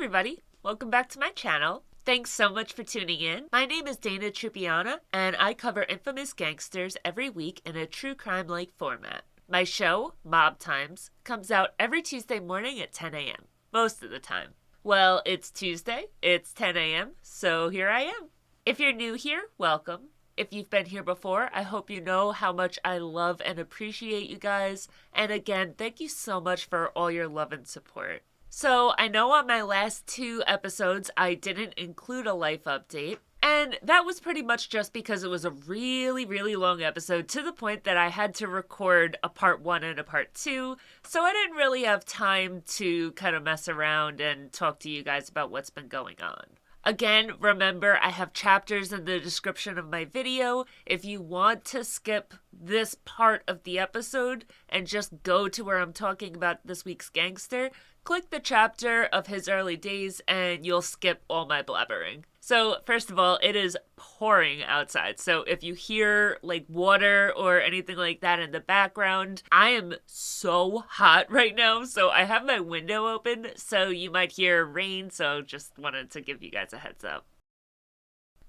everybody, welcome back to my channel. Thanks so much for tuning in. My name is Dana Trupiana, and I cover infamous gangsters every week in a true crime-like format. My show, Mob Times, comes out every Tuesday morning at 10 a.m. most of the time. Well, it's Tuesday, it's 10 a.m., so here I am. If you're new here, welcome. If you've been here before, I hope you know how much I love and appreciate you guys. And again, thank you so much for all your love and support. So I know on my last 2 episodes, I didn't include a life update. And that was pretty much just because it was a really long episode, to the point that I had to record a part 1 and a part 2. So I didn't really have time to kind of mess around and talk to you guys about what's been going on. Again, remember, I have chapters in the description of my video. If you want to skip this part of the episode and just go to where I'm talking about this week's gangster, click the chapter of his early days and you'll skip all my blabbering. So first of all, it is pouring outside. So if you hear like water or anything like that in the background, I am so hot right now. So I have my window open, so you might hear rain. So just wanted to give you guys a heads up.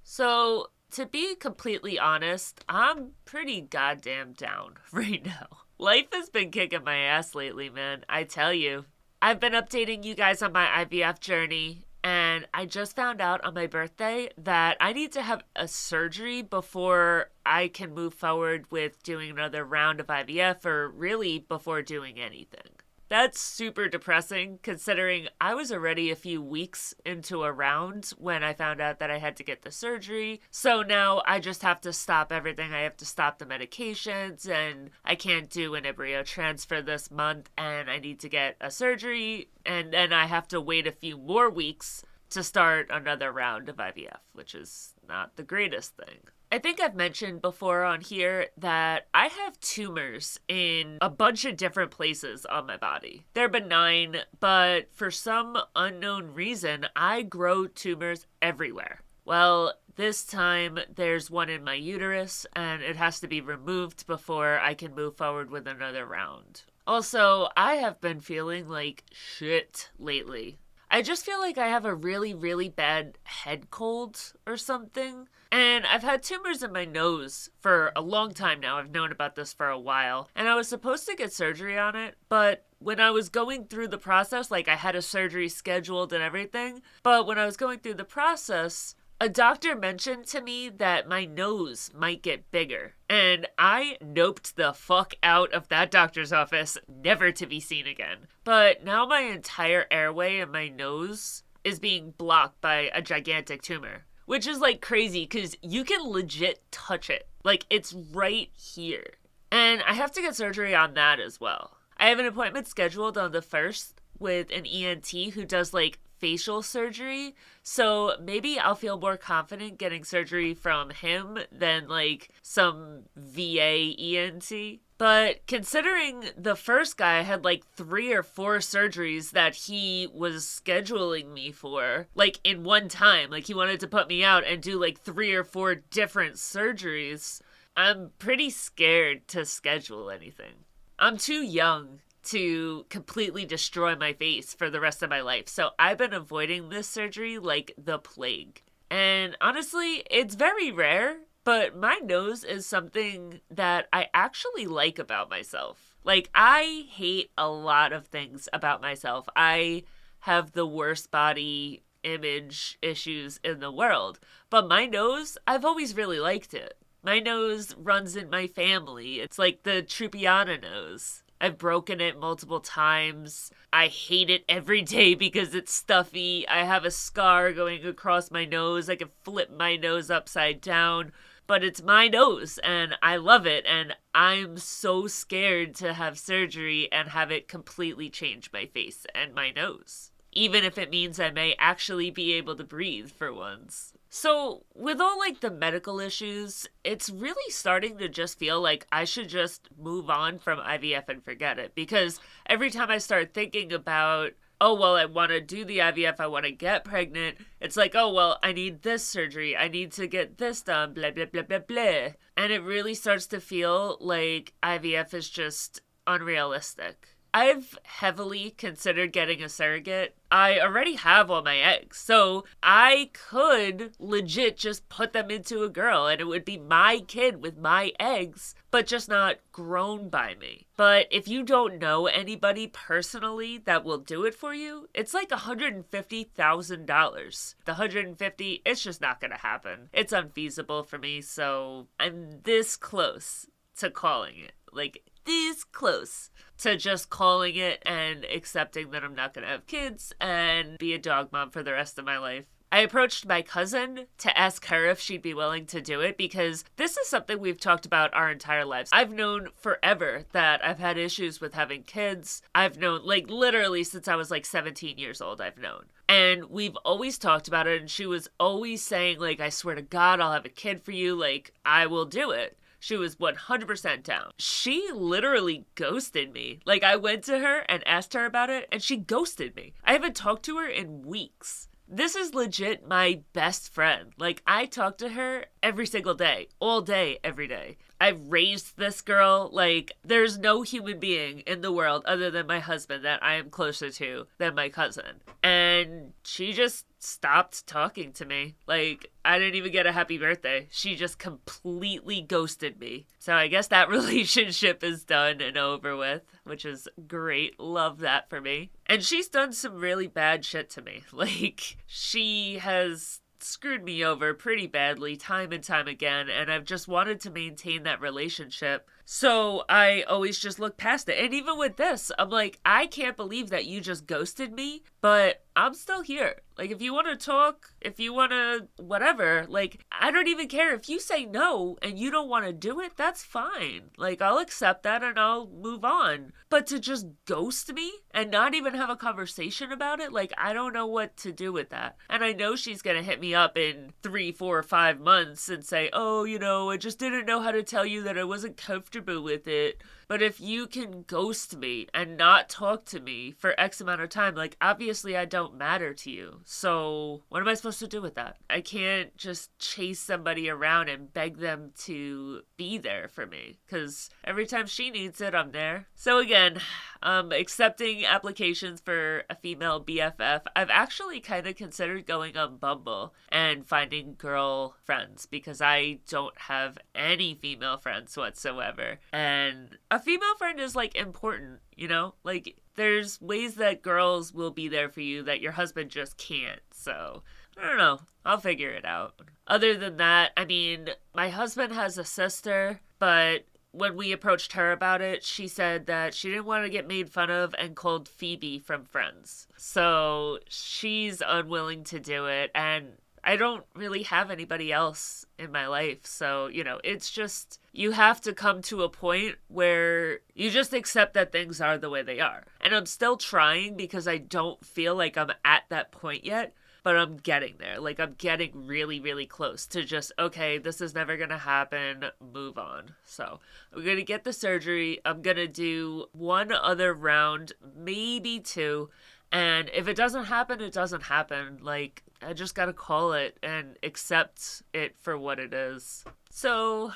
So to be completely honest, I'm pretty goddamn down right now. Life has been kicking my ass lately, man. I tell you. I've been updating you guys on my IVF journey. And I just found out on my birthday that I need to have a surgery before I can move forward with doing another round of IVF, or really before doing anything. That's super depressing, considering I was already a few weeks into a round when I found out that I had to get the surgery. So now I just have to stop everything. I have to stop the medications, and I can't do an embryo transfer this month, and I need to get a surgery, and then I have to wait a few more weeks to start another round of IVF, which is not the greatest thing. I think I've mentioned before on here that I have tumors in a bunch of different places on my body. They're benign, but for some unknown reason, I grow tumors everywhere. Well, this time there's one in my uterus, and it has to be removed before I can move forward with another round. Also, I have been feeling like shit lately. I just feel like I have a really bad head cold or something. And I've had tumors in my nose for a long time now. I've known about this for a while. And I was supposed to get surgery on it, but when I was going through the process, like I had a surgery scheduled and everything, but when I was going through the process, a doctor mentioned to me that my nose might get bigger. And I noped the fuck out of that doctor's office, never to be seen again. But now my entire airway in my nose is being blocked by a gigantic tumor. Which is like crazy, because you can legit touch it. Like, it's right here. And I have to get surgery on that as well. I have an appointment scheduled on the 1st with an ENT who does like facial surgery. So maybe I'll feel more confident getting surgery from him than like some VA ENT. But considering the first guy had like 3 or 4 surgeries that he was scheduling me for, like in one time, like he wanted to put me out and do like 3 or 4 different surgeries, I'm pretty scared to schedule anything. I'm too young to completely destroy my face for the rest of my life. So I've been avoiding this surgery like the plague. And honestly, it's very rare, but my nose is something that I actually like about myself. Like, I hate a lot of things about myself. I have the worst body image issues in the world. But my nose, I've always really liked it. My nose runs in my family. It's like the Trupiana nose. I've broken it multiple times. I hate it every day because it's stuffy. I have a scar going across my nose. I can flip my nose upside down. But it's my nose, and I love it, and I'm so scared to have surgery and have it completely change my face and my nose. Even if it means I may actually be able to breathe for once. So, with all like the medical issues, it's really starting to just feel like I should just move on from IVF and forget it. Because every time I start thinking about, oh, well, I want to do the IVF, I want to get pregnant, it's like, oh, well, I need this surgery, I need to get this done, blah, blah, blah, blah, blah. And it really starts to feel like IVF is just unrealistic. I've heavily considered getting a surrogate. I already have all my eggs, so I could legit just put them into a girl and it would be my kid with my eggs, but just not grown by me. But if you don't know anybody personally that will do it for you, it's like $150,000. The 150, it's just not going to happen. It's unfeasible for me, so I'm this close to calling it. Like, this close to just calling it and accepting that I'm not going to have kids and be a dog mom for the rest of my life. I approached my cousin to ask her if she'd be willing to do it because this is something we've talked about our entire lives. I've known forever that I've had issues with having kids. I've known, like, literally since I was like 17 years old, I've known. And we've always talked about it, and she was always saying, like, I swear to God, I'll have a kid for you. Like, I will do it. She was 100% down. She literally ghosted me. Like, I went to her and asked her about it, and she ghosted me. I haven't talked to her in weeks. This is legit my best friend. Like, I talk to her every single day, all day, every day. I've raised this girl. Like, there's no human being in the world other than my husband that I am closer to than my cousin. And she just stopped talking to me. Like, I didn't even get a happy birthday. She just completely ghosted me. So I guess that relationship is done and over with, which is great. Love that for me. And she's done some really bad shit to me. Like, she has screwed me over pretty badly time and time again, and I've just wanted to maintain that relationship. So I always just look past it. And even with this, I'm like, I can't believe that you just ghosted me, but I'm still here. Like, if you want to talk, if you want to whatever, like, I don't even care. If you say no and you don't want to do it, that's fine. Like, I'll accept that and I'll move on. But to just ghost me and not even have a conversation about it, like, I don't know what to do with that. And I know she's going to hit me up in 3, 4, 5 months and say, oh, you know, I just didn't know how to tell you that I wasn't comfortable with it. But if you can ghost me and not talk to me for X amount of time, like, obviously I don't matter to you. So what am I supposed to do with that? I can't just chase somebody around and beg them to be there for me, because every time she needs it, I'm there. So again, accepting applications for a female BFF. I've actually kind of considered going on Bumble and finding girl friends, because I don't have any female friends whatsoever. And a female friend is, like, important, you know? Like, there's ways that girls will be there for you that your husband just can't. So, I don't know. I'll figure it out. Other than that, I mean, my husband has a sister, but when we approached her about it, she said that she didn't want to get made fun of and called Phoebe from Friends. So she's unwilling to do it, and I don't really have anybody else in my life. So, you know, it's just, you have to come to a point where you just accept that things are the way they are. And I'm still trying, because I don't feel like I'm at that point yet. But I'm getting there. Like, I'm getting really, really close to just, okay, this is never going to happen. Move on. So I'm going to get the surgery. I'm going to do one other round, maybe 2. And if it doesn't happen, it doesn't happen. Like, I just got to call it and accept it for what it is. So,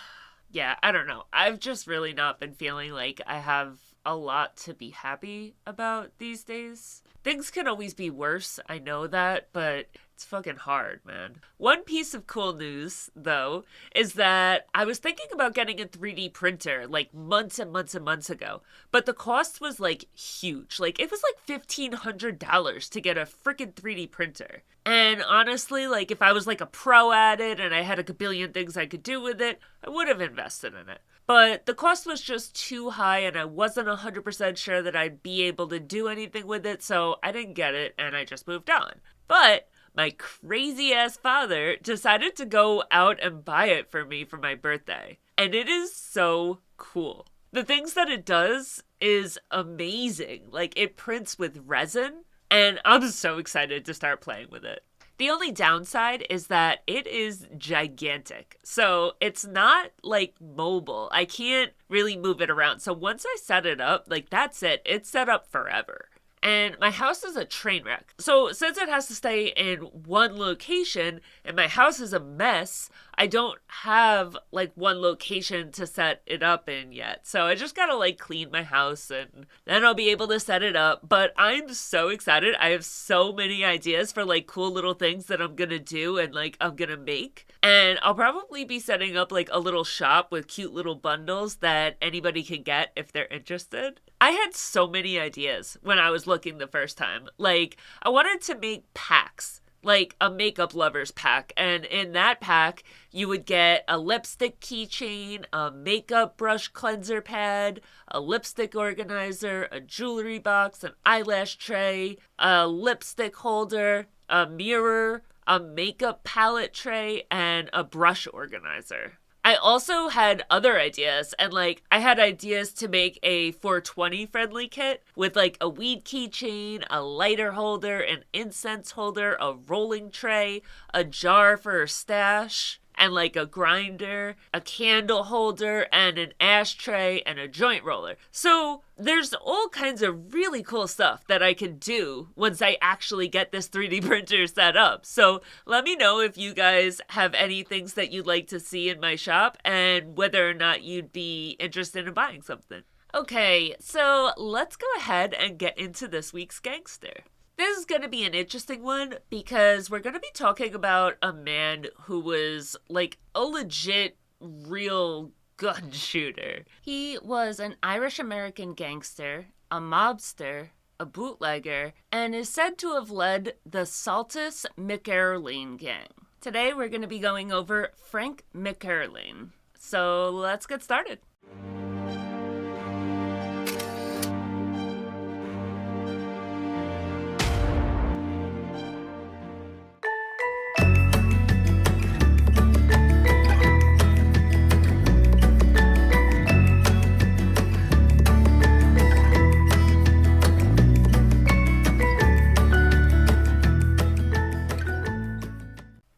yeah, I don't know. I've just really not been feeling like I have a lot to be happy about these days. Things can always be worse, I know that, but it's fucking hard, man. One piece of cool news, though, is that I was thinking about getting a 3D printer, like, months and months and months ago, but the cost was, like, huge. Like, it was like $1,500 to get a freaking 3D printer. And honestly, like, if I was, like, a pro at it and I had a gabillion things I could do with it, I would have invested in it. But the cost was just too high, and I wasn't 100% sure that I'd be able to do anything with it, so I didn't get it, and I just moved on. But my crazy-ass father decided to go out and buy it for me for my birthday. And it is so cool. The things that it does is amazing. Like, it prints with resin, and I'm so excited to start playing with it. The only downside is that it is gigantic. So it's not, like, mobile. I can't really move it around. So once I set it up, like, that's it. It's set up forever. And my house is a train wreck. So since it has to stay in one location and my house is a mess, I don't have like one location to set it up in yet. So I just gotta like clean my house and then I'll be able to set it up. But I'm so excited. I have so many ideas for like cool little things that I'm gonna do and like I'm gonna make. And I'll probably be setting up like a little shop with cute little bundles that anybody can get if they're interested. I had so many ideas when I was looking the first time. Like, I wanted to make packs, like a makeup lovers pack. And in that pack, you would get a lipstick keychain, a makeup brush cleanser pad, a lipstick organizer, a jewelry box, an eyelash tray, a lipstick holder, a mirror, a makeup palette tray, and a brush organizer. I also had other ideas, and like I had ideas to make a 420 friendly kit with like a weed keychain, a lighter holder, an incense holder, a rolling tray, a jar for a stash, and like a grinder, a candle holder, and an ashtray, and a joint roller. So there's all kinds of really cool stuff that I can do once I actually get this 3D printer set up. So let me know if you guys have any things that you'd like to see in my shop and whether or not you'd be interested in buying something. Okay, so let's go ahead and get into this week's gangster. This is going to be an interesting one because we're going to be talking about a man who was like a legit, real gun shooter. He was an Irish-American gangster, a mobster, a bootlegger, and is said to have led the Saltis-McErlane Gang. Today we're going to be going over Frank McErlane. So let's get started.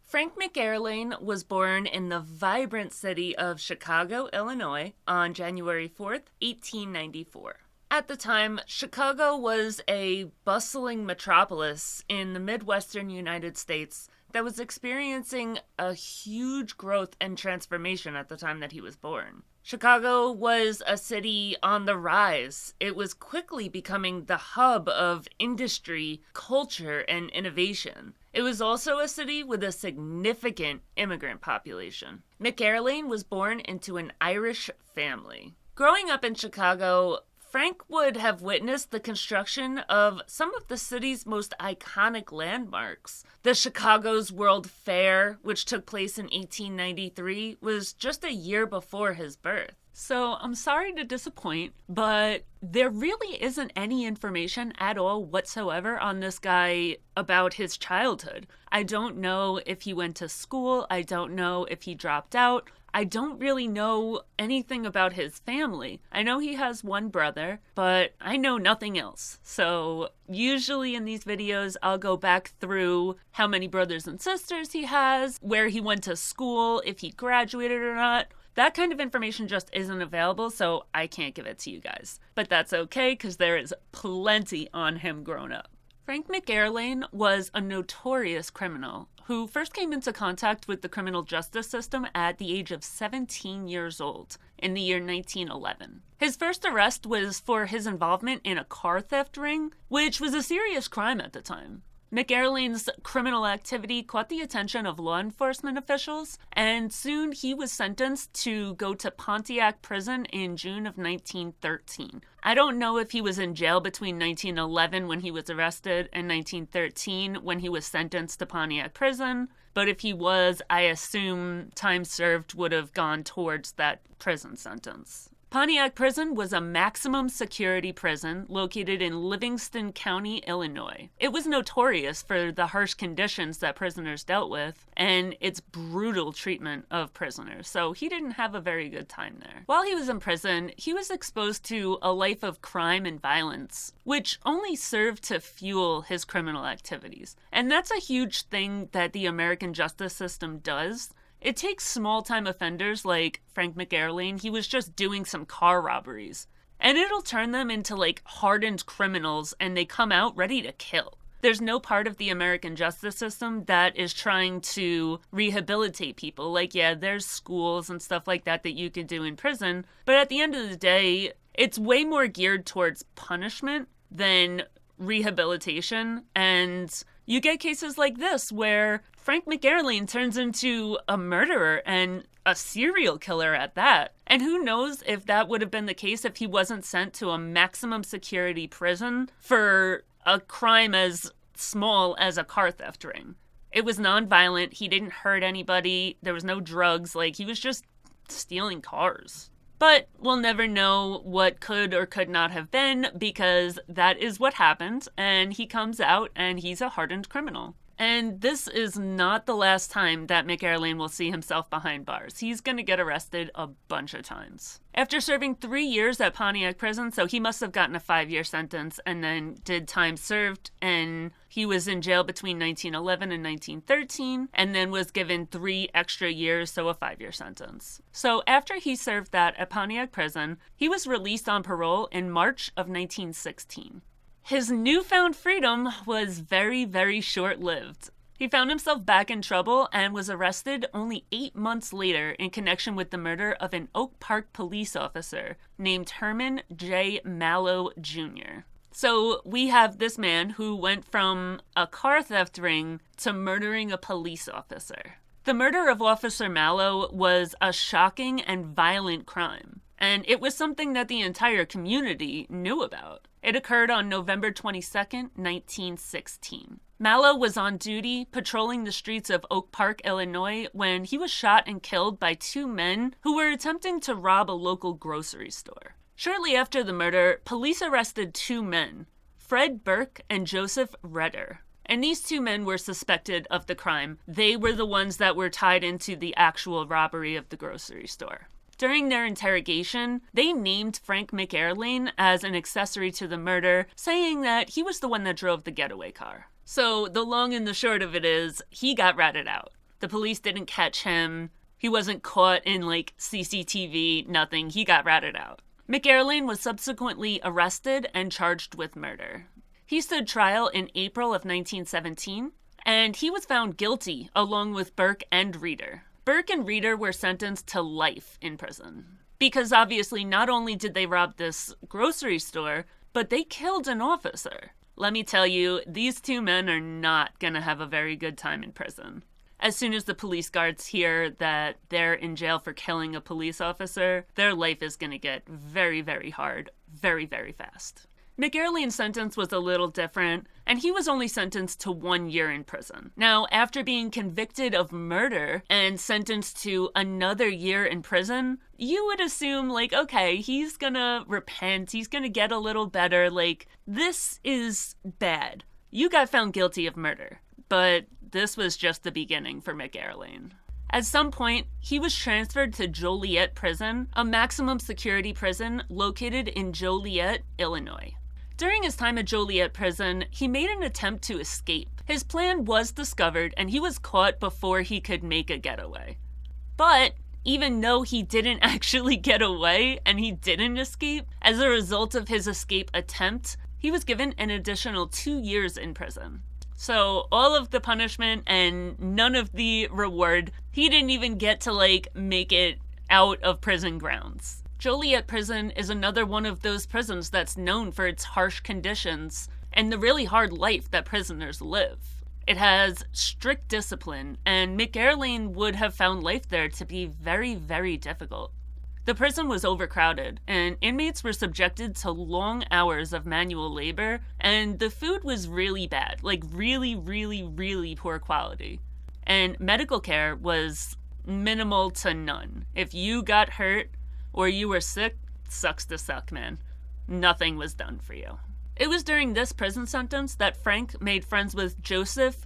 Frank McErlane was born in the vibrant city of Chicago, Illinois, on January 4th, 1894. At the time, Chicago was a bustling metropolis in the Midwestern United States that was experiencing a huge growth and transformation at the time that he was born. Chicago was a city on the rise. It was quickly becoming the hub of industry, culture, and innovation. It was also a city with a significant immigrant population. McErlane was born into an Irish family. Growing up in Chicago, Frank would have witnessed the construction of some of the city's most iconic landmarks. The Chicago's World Fair, which took place in 1893, was just a year before his birth. So I'm sorry to disappoint, but there really isn't any information at all whatsoever on this guy about his childhood. I don't know if he went to school. I don't know if he dropped out. I don't really know anything about his family. I know he has one brother, but I know nothing else. So usually in these videos, I'll go back through how many brothers and sisters he has, where he went to school, if he graduated or not. That kind of information just isn't available, so I can't give it to you guys. But that's okay, because there is plenty on him grown up. Frank McErlane was a notorious criminal who first came into contact with the criminal justice system at the age of 17 years old in the year 1911. His first arrest was for his involvement in a car theft ring, which was a serious crime at the time. McErlane's criminal activity caught the attention of law enforcement officials, and soon he was sentenced to go to Pontiac Prison in June of 1913. I don't know if he was in jail between 1911 when he was arrested and 1913 when he was sentenced to Pontiac Prison, but if he was, I assume time served would have gone towards that prison sentence. Pontiac Prison was a maximum security prison located in Livingston County, Illinois. It was notorious for the harsh conditions that prisoners dealt with and its brutal treatment of prisoners, so he didn't have a very good time there. While he was in prison, he was exposed to a life of crime and violence, which only served to fuel his criminal activities. And that's a huge thing that the American justice system does. It takes small-time offenders like Frank McErlane, he was just doing some car robberies, and it'll turn them into like hardened criminals and they come out ready to kill. there's no part of the American justice system that is trying to rehabilitate people. Like, yeah, there's schools and stuff like that you could do in prison, but at the end of the day, it's way more geared towards punishment than rehabilitation. And you get cases like this where Frank McErlane turns into a murderer and a serial killer at that. And who knows if that would have been the case if he wasn't sent to a maximum security prison for a crime as small as a car theft ring. It was nonviolent. He didn't hurt anybody. There was no drugs. Like, he was just stealing cars. But we'll never know what could or could not have been, because that is what happened, and he comes out and he's a hardened criminal. And this is not the last time that McErlane will see himself behind bars. He's going to get arrested a bunch of times. After serving 3 years at Pontiac Prison, so he must have gotten a 5-year sentence and then did time served, and he was in jail between 1911 and 1913, and then was given 3 extra years, so a 5-year sentence. So after he served that at Pontiac Prison, he was released on parole in March of 1916. His newfound freedom was very, very short-lived. He found himself back in trouble and was arrested only 8 months later in connection with the murder of an Oak Park police officer named Herman J. Mallow Jr. So we have this man who went from a car theft ring to murdering a police officer. The murder of Officer Mallow was a shocking and violent crime, and it was something that the entire community knew about. It occurred on November 22nd, 1916. Mallow was on duty patrolling the streets of Oak Park, Illinois, when he was shot and killed by 2 men who were attempting to rob a local grocery store. Shortly after the murder, police arrested 2 men, Fred Burke and Joseph Redder. And these 2 men were suspected of the crime. They were the ones that were tied into the actual robbery of the grocery store. During their interrogation, they named Frank McErlane as an accessory to the murder, saying that he was the one that drove the getaway car. So the long and the short of it is, he got ratted out. The police didn't catch him. He wasn't caught in, CCTV, nothing. He got ratted out. McErlane was subsequently arrested and charged with murder. He stood trial in April of 1917, and he was found guilty along with Burke and Reeder. Burke and Reeder were sentenced to life in prison. Because obviously not only did they rob this grocery store, but they killed an officer. Let me tell you, these 2 men are not gonna have a very good time in prison. As soon as the police guards hear that they're in jail for killing a police officer, their life is gonna get very, very hard, very, very fast. McErlane's sentence was a little different, and he was only sentenced to 1 year in prison. Now, after being convicted of murder and sentenced to another year in prison, you would assume, okay, he's gonna repent, he's gonna get a little better, this is bad. You got found guilty of murder, but this was just the beginning for McErlane. At some point, he was transferred to Joliet Prison, a maximum security prison located in Joliet, Illinois. During his time at Joliet Prison, he made an attempt to escape. His plan was discovered, and he was caught before he could make a getaway. But even though he didn't actually get away and he didn't escape, as a result of his escape attempt, he was given an additional 2 years in prison. So all of the punishment and none of the reward, he didn't even get to make it out of prison grounds. Joliet Prison is another one of those prisons that's known for its harsh conditions and the really hard life that prisoners live. It has strict discipline, and McErlane would have found life there to be very, very difficult. The prison was overcrowded, and inmates were subjected to long hours of manual labor, and the food was really bad, really, really, really poor quality. And medical care was minimal to none. If you got hurt or you were sick, sucks to suck, man. Nothing was done for you. It was during this prison sentence that Frank made friends with Joseph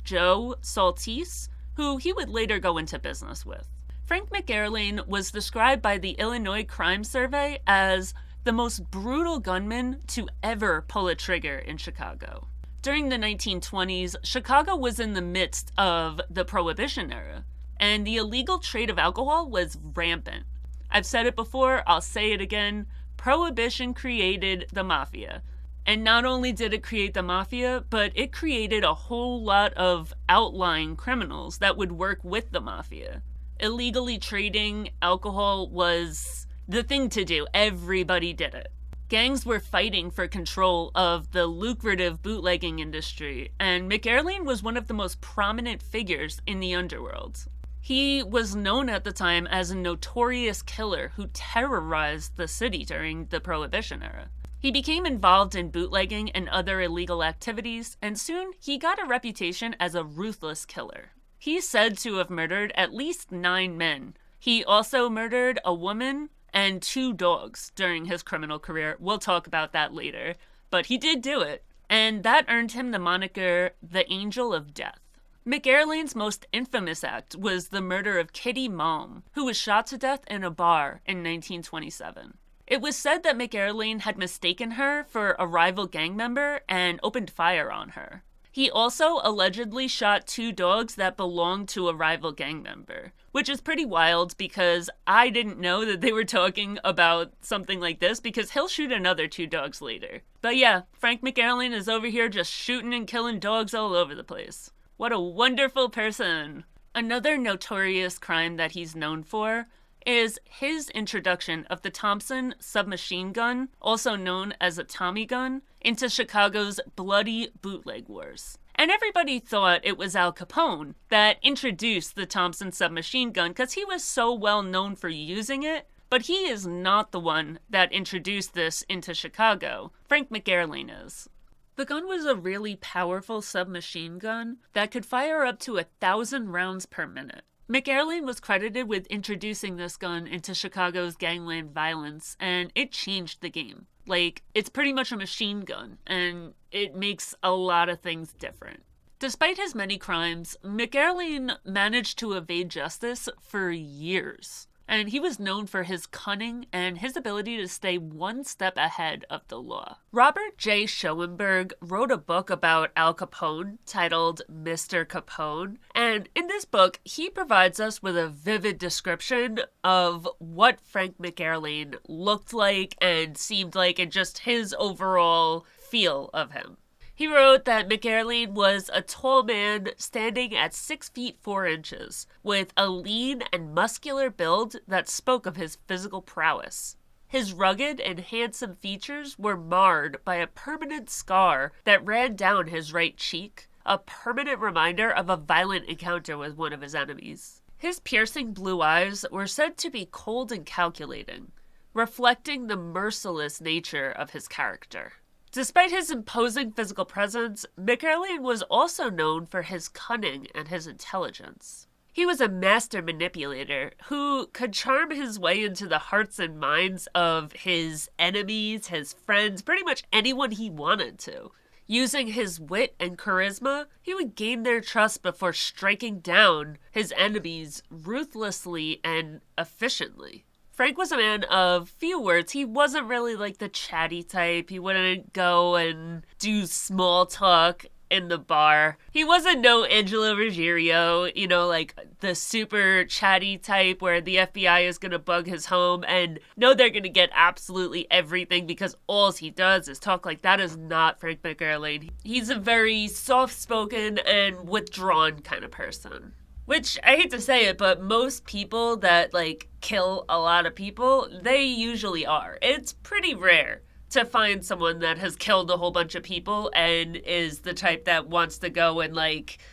Joe Saltis, who he would later go into business with. Frank McErlane was described by the Illinois Crime Survey as the most brutal gunman to ever pull a trigger in Chicago. During the 1920s, Chicago was in the midst of the Prohibition era, and the illegal trade of alcohol was rampant. I've said it before, I'll say it again, Prohibition created the mafia. And not only did it create the mafia, but it created a whole lot of outlying criminals that would work with the mafia. Illegally trading alcohol was the thing to do. Everybody did it. Gangs were fighting for control of the lucrative bootlegging industry, and McErlane was one of the most prominent figures in the underworld. He was known at the time as a notorious killer who terrorized the city during the Prohibition era. He became involved in bootlegging and other illegal activities, and soon he got a reputation as a ruthless killer. He's said to have murdered at least 9 men. He also murdered a woman and 2 dogs during his criminal career. We'll talk about that later, but he did do it, and that earned him the moniker the Angel of Death. McErlane's most infamous act was the murder of Kitty Malm, who was shot to death in a bar in 1927. It was said that McErlane had mistaken her for a rival gang member and opened fire on her. He also allegedly shot 2 dogs that belonged to a rival gang member, which is pretty wild because I didn't know that they were talking about something like this because he'll shoot another 2 dogs later. But yeah, Frank McErlane is over here just shooting and killing dogs all over the place. What a wonderful person. Another notorious crime that he's known for is his introduction of the Thompson submachine gun, also known as a Tommy gun, into Chicago's bloody bootleg wars. And everybody thought it was Al Capone that introduced the Thompson submachine gun because he was so well known for using it, but he is not the one that introduced this into Chicago. Frank McErlane is. The gun was a really powerful submachine gun that could fire up to 1,000 rounds per minute. McErlane was credited with introducing this gun into Chicago's gangland violence, and it changed the game. Like, it's pretty much a machine gun, and it makes a lot of things different. Despite his many crimes, McErlane managed to evade justice for years. And he was known for his cunning and his ability to stay one step ahead of the law. Robert J. Schoenberg wrote a book about Al Capone titled Mr. Capone, and in this book, he provides us with a vivid description of what Frank McErlane looked like and seemed like and just his overall feel of him. He wrote that McErlane was a tall man standing at 6 feet 4 inches, with a lean and muscular build that spoke of his physical prowess. His rugged and handsome features were marred by a permanent scar that ran down his right cheek, a permanent reminder of a violent encounter with one of his enemies. His piercing blue eyes were said to be cold and calculating, reflecting the merciless nature of his character. Despite his imposing physical presence, McErlane was also known for his cunning and his intelligence. He was a master manipulator who could charm his way into the hearts and minds of his enemies, his friends, pretty much anyone he wanted to. Using his wit and charisma, he would gain their trust before striking down his enemies ruthlessly and efficiently. Frank was a man of few words. He wasn't really like the chatty type. He wouldn't go and do small talk in the bar. He wasn't no Angelo Ruggiero, like the super chatty type where the FBI is going to bug his home and know they're going to get absolutely everything because all he does is talk. Like, that is not Frank McErlane. He's a very soft-spoken and withdrawn kind of person. Which, I hate to say it, but most people that, kill a lot of people, they usually are. It's pretty rare to find someone that has killed a whole bunch of people and is the type that wants to go and,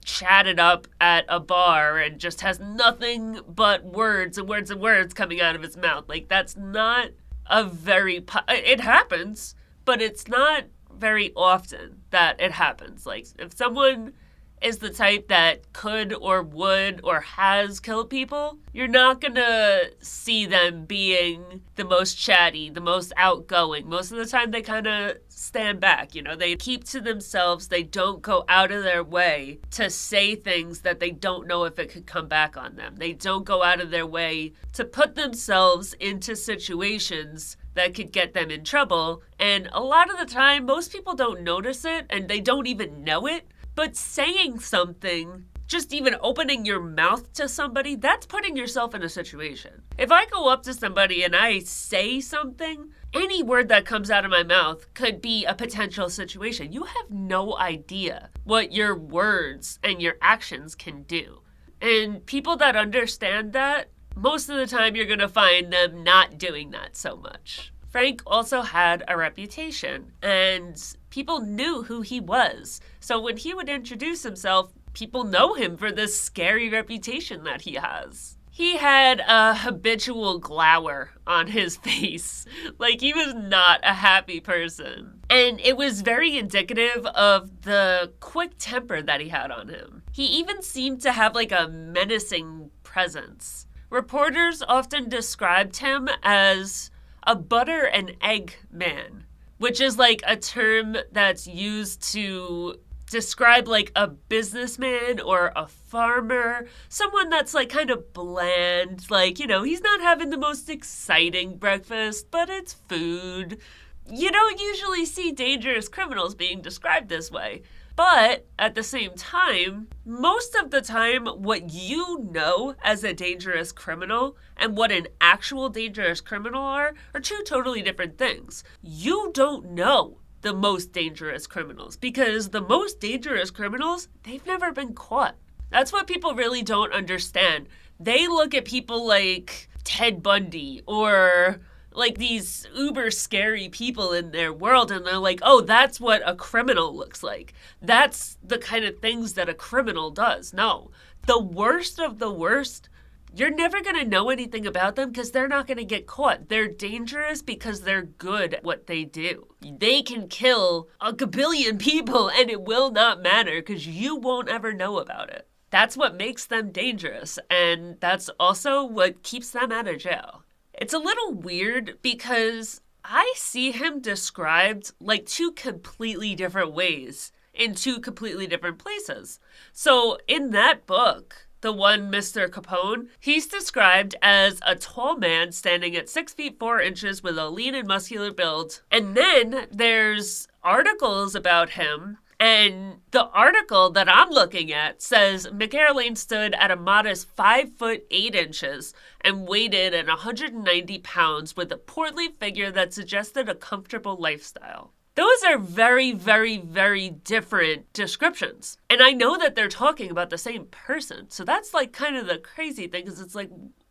chat it up at a bar and just has nothing but words and words and words coming out of his mouth. That's not a very... It happens, but it's not very often that it happens. If someone is the type that could or would or has killed people, you're not gonna see them being the most chatty, the most outgoing. Most of the time they kind of stand back, they keep to themselves. They don't go out of their way to say things that they don't know if it could come back on them. They don't go out of their way to put themselves into situations that could get them in trouble. And a lot of the time, most people don't notice it and they don't even know it. But saying something, just even opening your mouth to somebody, that's putting yourself in a situation. If I go up to somebody and I say something, Any word that comes out of my mouth could be a potential situation. You have no idea what your words and your actions can do. And people that understand that, most of the time you're going to find them not doing that so much. Frank also had a reputation, and people knew who he was. So when he would introduce himself, people know him for this scary reputation that he has. He had a habitual glower on his face. Like, he was not a happy person. And it was very indicative of the quick temper that he had on him. He even seemed to have like a menacing presence. Reporters often described him as a butter and egg man, which is like a term that's used to describe like a businessman or a farmer, someone that's like kind of bland, like, you know, he's not having the most exciting breakfast, but it's food. You don't usually see dangerous criminals being described this way. But at the same time, most of the time, what you know as a dangerous criminal and what an actual dangerous criminal are two totally different things. You don't know the most dangerous criminals because the most dangerous criminals, they've never been caught. That's what people really don't understand. They look at people like Ted Bundy or like these uber scary people in their world and they're like, oh, that's what a criminal looks like. That's the kind of things that a criminal does. No, the worst of the worst, you're never going to know anything about them because they're not going to get caught. They're dangerous because they're good at what they do. They can kill a gabillion people and it will not matter because you won't ever know about it. That's what makes them dangerous, and that's also what keeps them out of jail. It's a little weird because I see him described like two completely different ways in two completely different places. So in that book, the one Mr. Capone, he's described as a tall man standing at 6 feet 4 inches with a lean and muscular build. And then there's articles about him. And the article that I'm looking at says McErlane stood at a modest 5 foot 8 inches and weighed in at 190 pounds with a portly figure that suggested a comfortable lifestyle. Those are very, very, very different descriptions. And I know that they're talking about the same person. So that's like kind of the crazy thing is it's like,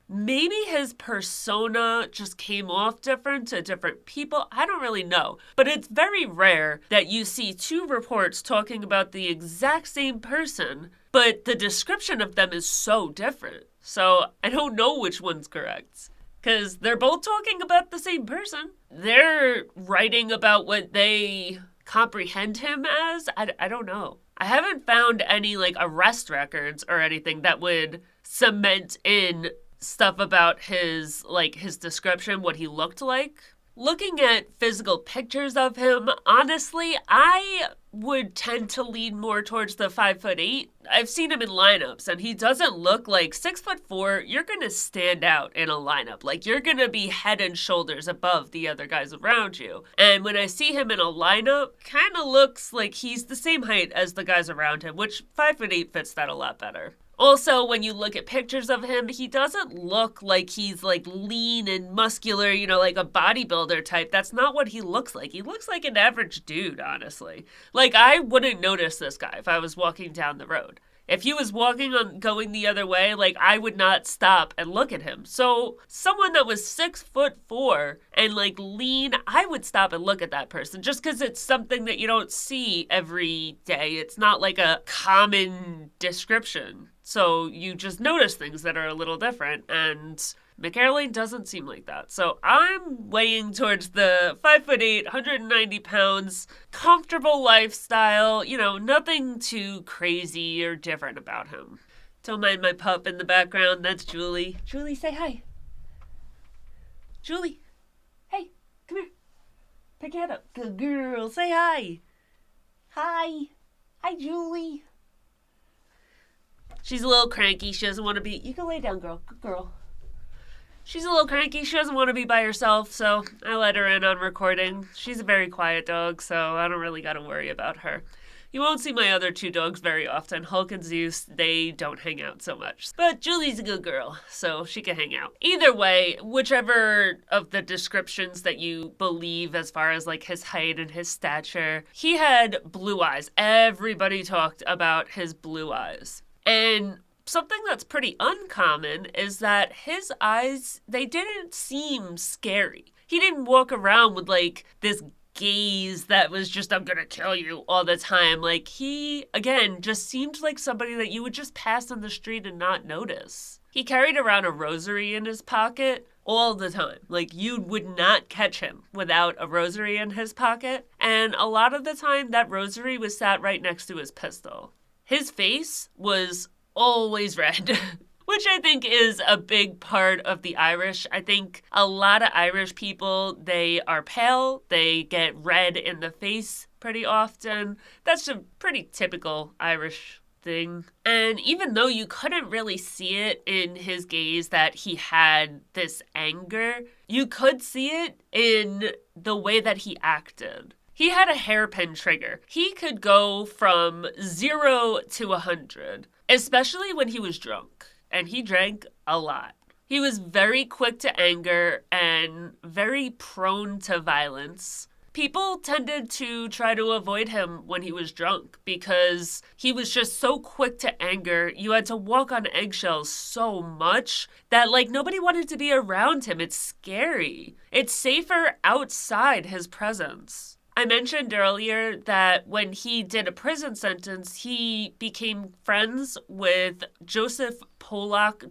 maybe his persona just came off different to different people. I don't really know. But it's very rare that you see two reports talking about the exact same person, but the description of them is so different. So I don't know which one's correct. Because they're both talking about the same person. They're writing about what they comprehend him as. I don't know. I haven't found any like arrest records or anything that would cement in stuff about his description, what he looked like. Looking at physical pictures of him, honestly, I would tend to lean more towards the 5 foot 8. I've seen him in lineups and he doesn't look like 6 foot 4. You're going to stand out in a lineup. Like you're going to be head and shoulders above the other guys around you. And when I see him in a lineup, kind of looks like he's the same height as the guys around him, which 5 foot 8 fits that a lot better. Also, when you look at pictures of him, he doesn't look like he's like lean and muscular, you know, like a bodybuilder type. That's not what he looks like. He looks like an average dude, honestly. Like I wouldn't notice this guy if I was walking down the road. If he was going the other way, like I would not stop and look at him. So someone that was 6 foot 4 and like lean, I would stop and look at that person just because it's something that you don't see every day. It's not like a common description. So you just notice things that are a little different, and McErlane doesn't seem like that. So I'm weighing towards the 5 foot 8, 190 pounds, comfortable lifestyle, you know, nothing too crazy or different about him. Don't mind my pup in the background, that's Julie. Julie, say hi. Julie, hey, come here. Pick your head up. Good girl, say hi. Hi. Hi, Julie. She's a little cranky. She doesn't want to be... You can lay down, girl. Good girl. She's a little cranky. She doesn't want to be by herself, so I let her in on recording. She's a very quiet dog, so I don't really got to worry about her. You won't see my other two dogs very often. Hulk and Zeus, they don't hang out so much. But Julie's a good girl, so she can hang out. Either way, whichever of the descriptions that you believe as far as like his height and his stature, he had blue eyes. Everybody talked about his blue eyes. And something that's pretty uncommon is that his eyes, they didn't seem scary. He didn't walk around with like this gaze that was just, I'm gonna kill you all the time. Like, he, again, just seemed like somebody that you would just pass on the street and not notice. He carried around a rosary in his pocket all the time. Like, you would not catch him without a rosary in his pocket. And a lot of the time, that rosary was sat right next to his pistol. His face was always red. Which I think is a big part of the Irish. I think a lot of Irish people, they are pale, they get red in the face pretty often. That's a pretty typical Irish thing. And even though you couldn't really see it in his gaze that he had this anger, you could see it in the way that he acted. He had a hairpin trigger. He could go from 0 to 100, especially when he was drunk. And he drank a lot. He was very quick to anger and very prone to violence. People tended to try to avoid him when he was drunk because he was just so quick to anger. You had to walk on eggshells so much that like nobody wanted to be around him. It's scary. It's safer outside his presence. I mentioned earlier that when he did a prison sentence, he became friends with Joseph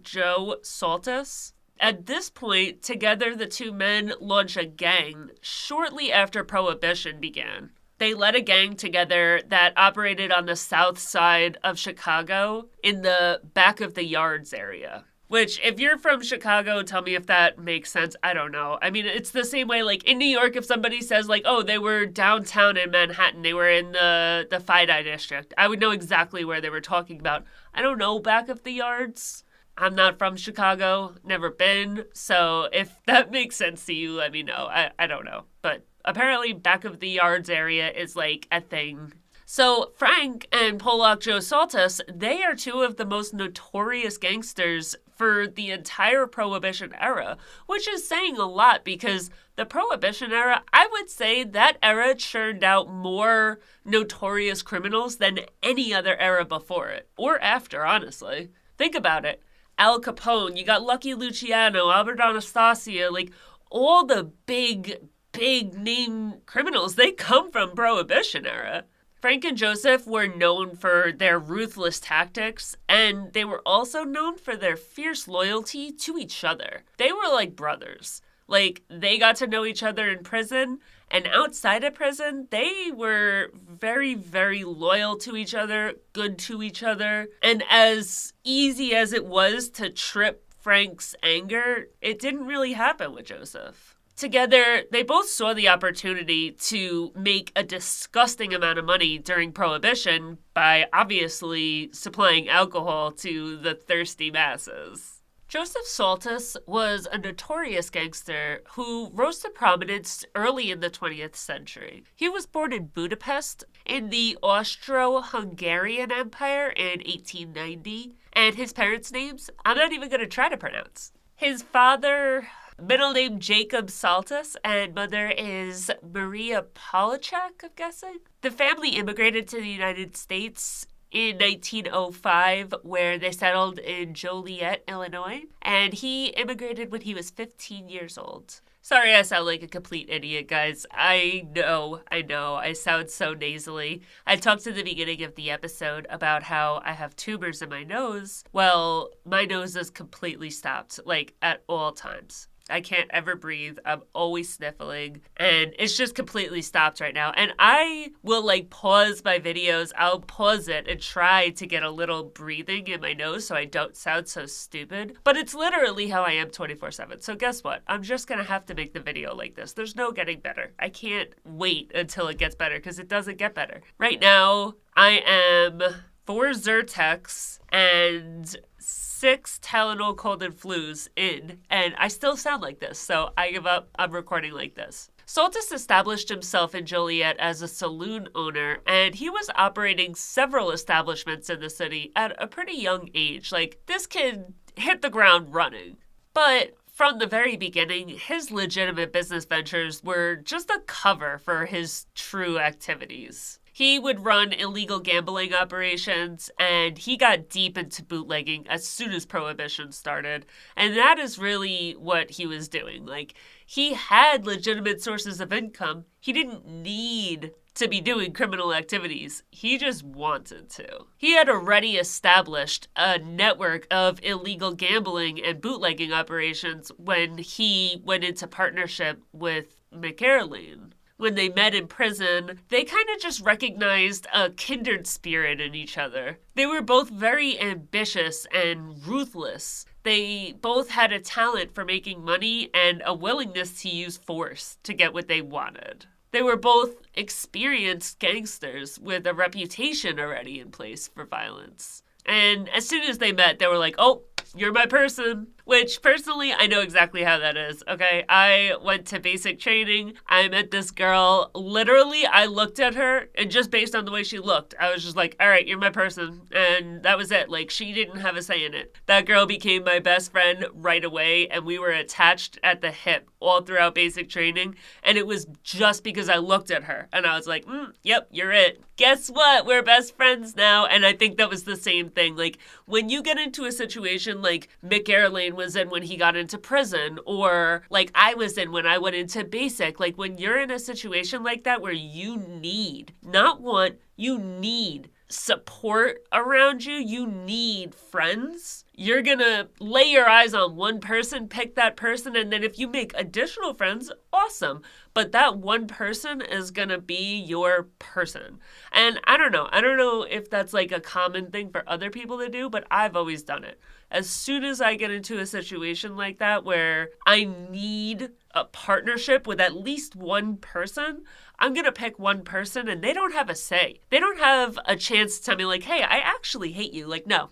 Joe Saltis. At this point, together the two men launched a gang shortly after Prohibition began. They led a gang together that operated on the south side of Chicago in the back of the yards area. Which, if you're from Chicago, tell me if that makes sense. I don't know. I mean, it's the same way, like, in New York, if somebody says, like, oh, they were downtown in Manhattan, they were in the Fide district, I would know exactly where they were talking about. I don't know back of the yards. I'm not from Chicago, never been, so if that makes sense to you, let me know. I don't know. But apparently back of the yards area is, like, a thing. So Frank and Joe Saltis, they are two of the most notorious gangsters for the entire Prohibition era, which is saying a lot because the Prohibition era, I would say that era churned out more notorious criminals than any other era before it, or after, honestly. Think about it. Al Capone, you got Lucky Luciano, Albert Anastasia, like all the big name criminals, they come from Prohibition era. Frank and Joseph were known for their ruthless tactics, and they were also known for their fierce loyalty to each other. They were like brothers. Like, they got to know each other in prison, and outside of prison, they were very, very loyal to each other, good to each other. And as easy as it was to trip Frank's anger, it didn't really happen with Joseph. Together, they both saw the opportunity to make a disgusting amount of money during Prohibition by obviously supplying alcohol to the thirsty masses. Joseph Saltis was a notorious gangster who rose to prominence early in the 20th century. He was born in Budapest in the Austro-Hungarian Empire in 1890, and his parents' names, I'm not even going to try to pronounce. His father, middle name Jacob Saltis, and mother is Maria Polachek, I'm guessing. The family immigrated to the United States in 1905, where they settled in Joliet, Illinois, and he immigrated when he was 15 years old. Sorry, I sound like a complete idiot, guys. I know, I sound so nasally. I talked at the beginning of the episode about how I have tumors in my nose. Well, my nose is completely stopped, like, at all times. I can't ever breathe. I'm always sniffling. And it's just completely stopped right now. And I will like pause my videos. I'll pause it and try to get a little breathing in my nose so I don't sound so stupid. But it's literally how I am 24/7. So guess what? I'm just going to have to make the video like this. There's no getting better. I can't wait until it gets better because it doesn't get better. Right now, I am 4 Zyrtex and 6 Tylenol cold and flus in, and I still sound like this, so I give up. I'm recording like this. Saltis established himself in Joliet as a saloon owner, and he was operating several establishments in the city at a pretty young age. Like, this kid hit the ground running. But from the very beginning, his legitimate business ventures were just a cover for his true activities. He would run illegal gambling operations, and he got deep into bootlegging as soon as Prohibition started. And that is really what he was doing. Like, he had legitimate sources of income. He didn't need to be doing criminal activities. He just wanted to. He had already established a network of illegal gambling and bootlegging operations when he went into partnership with McErlane. When they met in prison, they kind of just recognized a kindred spirit in each other. They were both very ambitious and ruthless. They both had a talent for making money and a willingness to use force to get what they wanted. They were both experienced gangsters with a reputation already in place for violence. And as soon as they met, they were like, oh, you're my person. Which, personally, I know exactly how that is, okay? I went to basic training. I met this girl. Literally, I looked at her, and just based on the way she looked, I was just like, all right, you're my person. And that was it. Like, she didn't have a say in it. That girl became my best friend right away, and we were attached at the hip all throughout basic training. And it was just because I looked at her, and I was like, yep, you're it. Guess what? We're best friends now. And I think that was the same thing. Like, when you get into a situation like McErlane was in when he got into prison, or like I was in when I went into basic, like when you're in a situation like that where you need, not want, you need support around you, you need friends, you're gonna lay your eyes on one person, pick that person, and then if you make additional friends, awesome. But that one person is gonna be your person. And I don't know if that's like a common thing for other people to do, but I've always done it. As soon as I get into a situation like that where I need a partnership with at least one person, I'm going to pick one person and they don't have a say. They don't have a chance to tell me like, hey, I actually hate you. Like, no,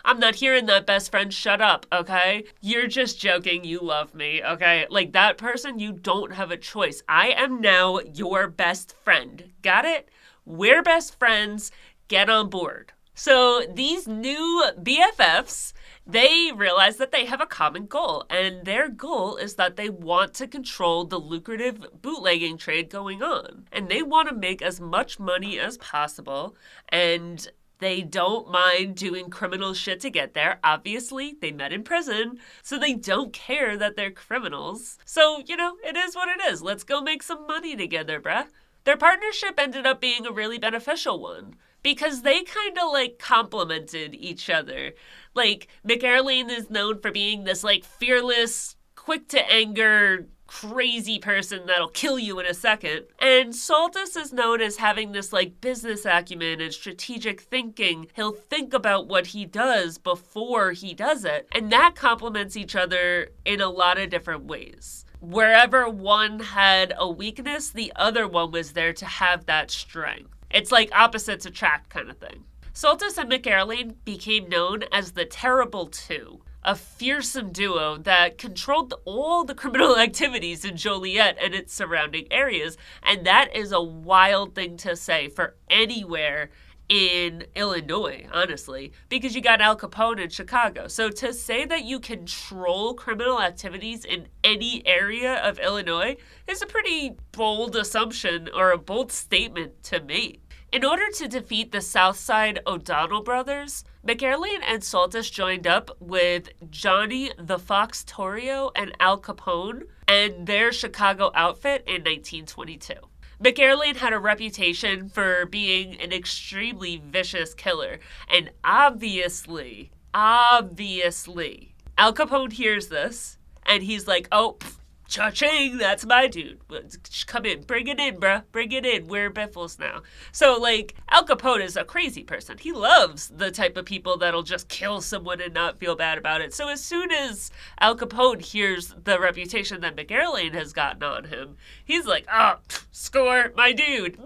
I'm not hearing that, best friend. Shut up, okay? You're just joking. You love me, okay? Like that person, you don't have a choice. I am now your best friend. Got it? We're best friends. Get on board. So these new BFFs, they realize that they have a common goal, and their goal is that they want to control the lucrative bootlegging trade going on. And they want to make as much money as possible, and they don't mind doing criminal shit to get there. Obviously, they met in prison, so they don't care that they're criminals. So, it is what it is. Let's go make some money together, bruh. Their partnership ended up being a really beneficial one, because they kind of like complemented each other. Like McErlane is known for being this like fearless, quick to anger, crazy person that'll kill you in a second. And Saltis is known as having this like business acumen and strategic thinking. He'll think about what he does before he does it. And that complements each other in a lot of different ways. Wherever one had a weakness, the other one was there to have that strength. It's like opposites attract kind of thing. Saltis and McErlane became known as the Terrible Two, a fearsome duo that controlled all the criminal activities in Joliet and its surrounding areas. And that is a wild thing to say for anywhere in Illinois, honestly, because you got Al Capone in Chicago. So to say that you control criminal activities in any area of Illinois is a pretty bold assumption or a bold statement to make. In order to defeat the Southside O'Donnell brothers, McErlane and Saltis joined up with Johnny the Fox Torrio and Al Capone and their Chicago outfit in 1922. McErlane had a reputation for being an extremely vicious killer, and obviously, Al Capone hears this, and he's like, oh, cha-ching, that's my dude. Come in, bring it in, bruh, bring it in, we're Biffles now. So, like, Al Capone is a crazy person. He loves the type of people that'll just kill someone and not feel bad about it. So as soon as Al Capone hears the reputation that McErlane has gotten on him, he's like, oh, score, my dude,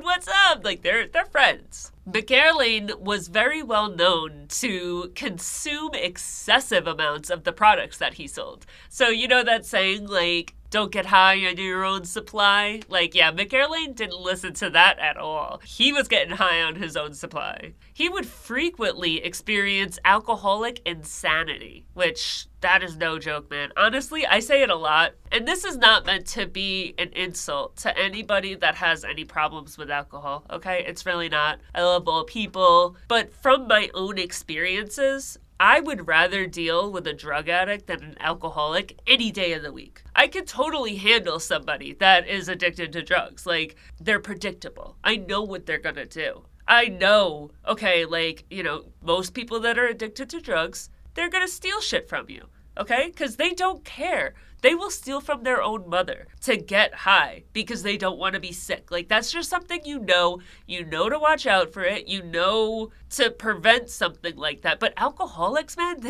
what's up? Like, they're friends. McErlane was very well known to consume excessive amounts of the products that he sold. So you know that saying, like, don't get high on your own supply. Like, yeah, McErlane didn't listen to that at all. He was getting high on his own supply. He would frequently experience alcoholic insanity, which that is no joke, man. Honestly, I say it a lot, and this is not meant to be an insult to anybody that has any problems with alcohol, okay? It's really not. I love all people, but from my own experiences, I would rather deal with a drug addict than an alcoholic any day of the week. I could totally handle somebody that is addicted to drugs. Like, they're predictable. I know what they're gonna do. I know, okay, like, most people that are addicted to drugs, they're gonna steal shit from you, okay? Because they don't care. They will steal from their own mother to get high because they don't want to be sick. Like, that's just something you know to watch out for it. You know to prevent something like that. But alcoholics, man,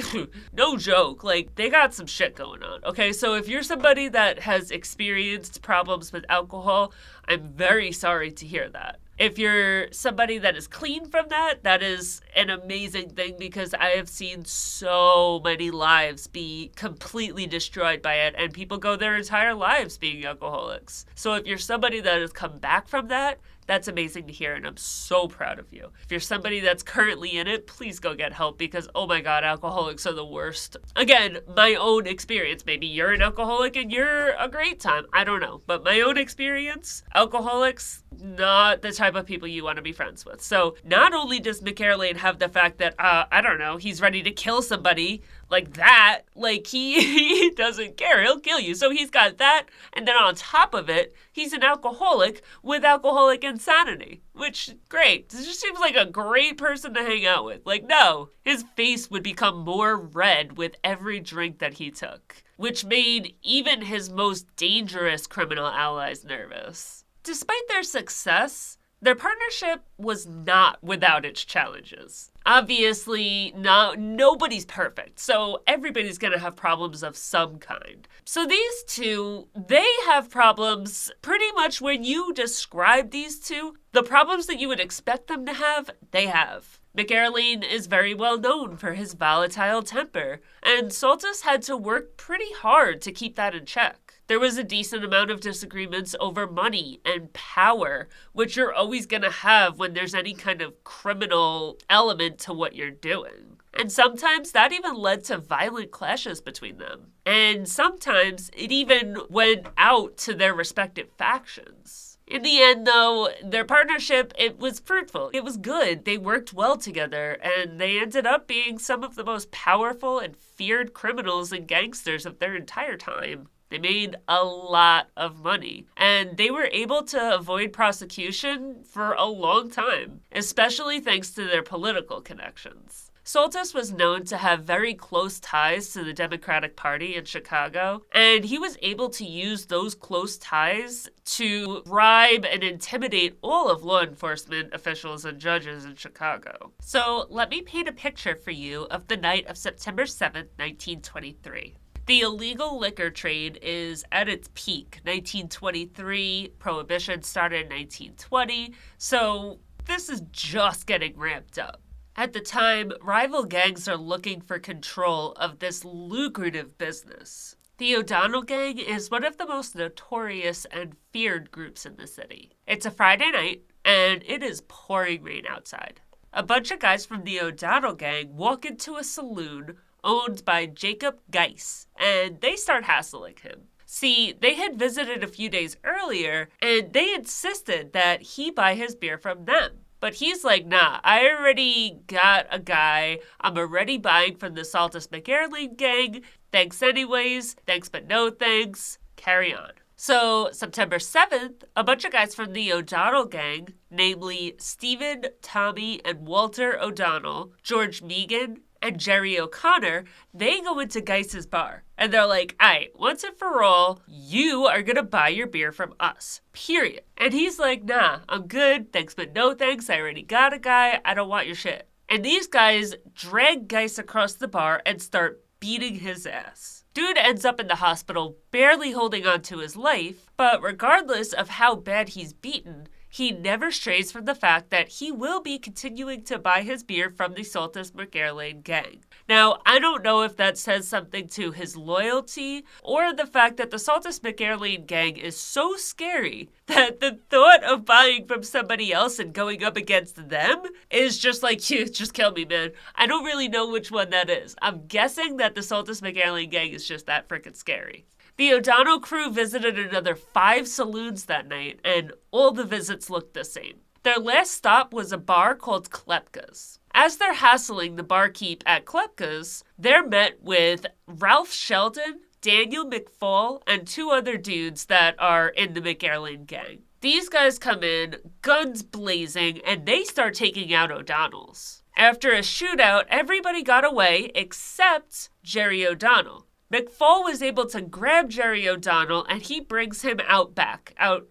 no joke. Like, they got some shit going on, okay? So if you're somebody that has experienced problems with alcohol, I'm very sorry to hear that. If you're somebody that is clean from that, that is an amazing thing because I have seen so many lives be completely destroyed by it and people go their entire lives being alcoholics. So if you're somebody that has come back from that, that's amazing to hear and I'm so proud of you. If you're somebody that's currently in it, please go get help because, oh my God, alcoholics are the worst. Again, my own experience. Maybe you're an alcoholic and you're a great time. I don't know. But my own experience, alcoholics, not the type of people you want to be friends with. So not only does McErlane have the fact that, I don't know, he's ready to kill somebody like that, like he doesn't care, he'll kill you. So he's got that, and then on top of it, he's an alcoholic with alcoholic insanity, which, great. This just seems like a great person to hang out with. Like, no, his face would become more red with every drink that he took, which made even his most dangerous criminal allies nervous. Despite their success, their partnership was not without its challenges. Obviously, nobody's perfect, so everybody's gonna have problems of some kind. So these two, they have problems pretty much when you describe these two, the problems that you would expect them to have, they have. McErlane is very well known for his volatile temper, and Saltis had to work pretty hard to keep that in check. There was a decent amount of disagreements over money and power, which you're always going to have when there's any kind of criminal element to what you're doing. And sometimes that even led to violent clashes between them. And sometimes it even went out to their respective factions. In the end, though, their partnership, it was fruitful. It was good. They worked well together, and they ended up being some of the most powerful and feared criminals and gangsters of their entire time. They made a lot of money, and they were able to avoid prosecution for a long time, especially thanks to their political connections. Saltis was known to have very close ties to the Democratic Party in Chicago, and he was able to use those close ties to bribe and intimidate all of law enforcement officials and judges in Chicago. So let me paint a picture for you of the night of September 7th, 1923. The illegal liquor trade is at its peak, 1923. Prohibition started in 1920, so this is just getting ramped up. At the time, rival gangs are looking for control of this lucrative business. The O'Donnell Gang is one of the most notorious and feared groups in the city. It's a Friday night, and it is pouring rain outside. A bunch of guys from the O'Donnell Gang walk into a saloon owned by Jacob Geis, and they start hassling him. See, they had visited a few days earlier, and they insisted that he buy his beer from them. But he's like, nah, I already got a guy. I'm already buying from the Saltis-McErlane Gang. Thanks anyways. Thanks but no thanks. Carry on. So, September 7th, a bunch of guys from the O'Donnell Gang, namely Stephen, Tommy, and Walter O'Donnell, George Megan, and Jerry O'Connor, they go into Geis's bar. And they're like, aight, once and for all, you are gonna buy your beer from us. Period. And he's like, nah, I'm good. Thanks but no thanks. I already got a guy. I don't want your shit. And these guys drag Geis across the bar and start beating his ass. Dude ends up in the hospital, barely holding on to his life, but regardless of how bad he's beaten, he never strays from the fact that he will be continuing to buy his beer from the Saltis-McErlane Gang. Now, I don't know if that says something to his loyalty or the fact that the Saltis-McErlane Gang is so scary that the thought of buying from somebody else and going up against them is just like, you just kill me, man. I don't really know which one that is. I'm guessing that the Saltis-McErlane Gang is just that freaking scary. The O'Donnell crew visited another 5 saloons that night, and all the visits looked the same. Their last stop was a bar called Klepka's. As they're hassling the barkeep at Klepka's, they're met with Ralph Sheldon, Daniel McFall, and 2 other dudes that are in the McErlane gang. These guys come in, guns blazing, and they start taking out O'Donnell's. After a shootout, everybody got away except Jerry O'Donnell. McFall was able to grab Jerry O'Donnell, and he brings him out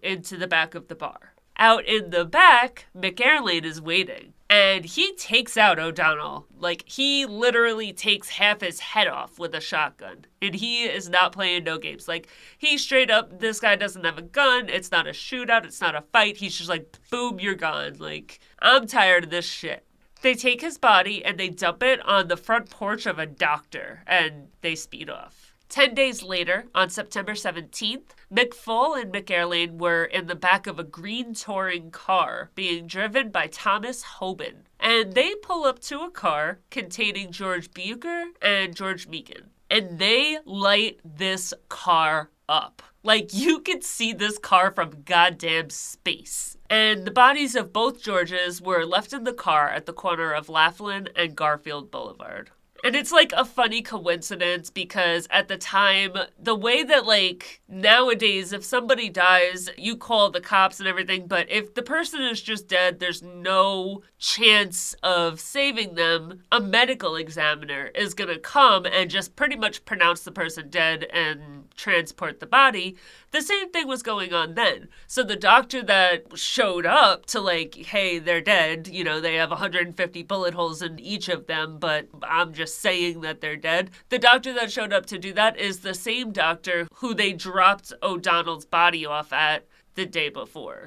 into the back of the bar. Out in the back, McErlane is waiting, and he takes out O'Donnell. Like, he literally takes half his head off with a shotgun, and he is not playing no games. Like, he straight up, this guy doesn't have a gun, it's not a shootout, it's not a fight, he's just like, boom, you're gone. Like, I'm tired of this shit. They take his body and they dump it on the front porch of a doctor, and they speed off. 10 days later, on September 17th, McFall and McErlane were in the back of a green touring car being driven by Thomas Hoban. And they pull up to a car containing George Bucher and George Meekin. And they light this car up. Like, you could see this car from goddamn space. And the bodies of both Georges were left in the car at the corner of Laughlin and Garfield Boulevard. And it's like a funny coincidence because at the time, the way that like nowadays, if somebody dies, you call the cops and everything. But if the person is just dead, there's no chance of saving them. A medical examiner is going to come and just pretty much pronounce the person dead and transport the body. The same thing was going on then. So the doctor that showed up to like, hey, they're dead, you know, they have 150 bullet holes in each of them, but I'm just saying that they're dead. The doctor that showed up to do that is the same doctor who they dropped O'Donnell's body off at the day before,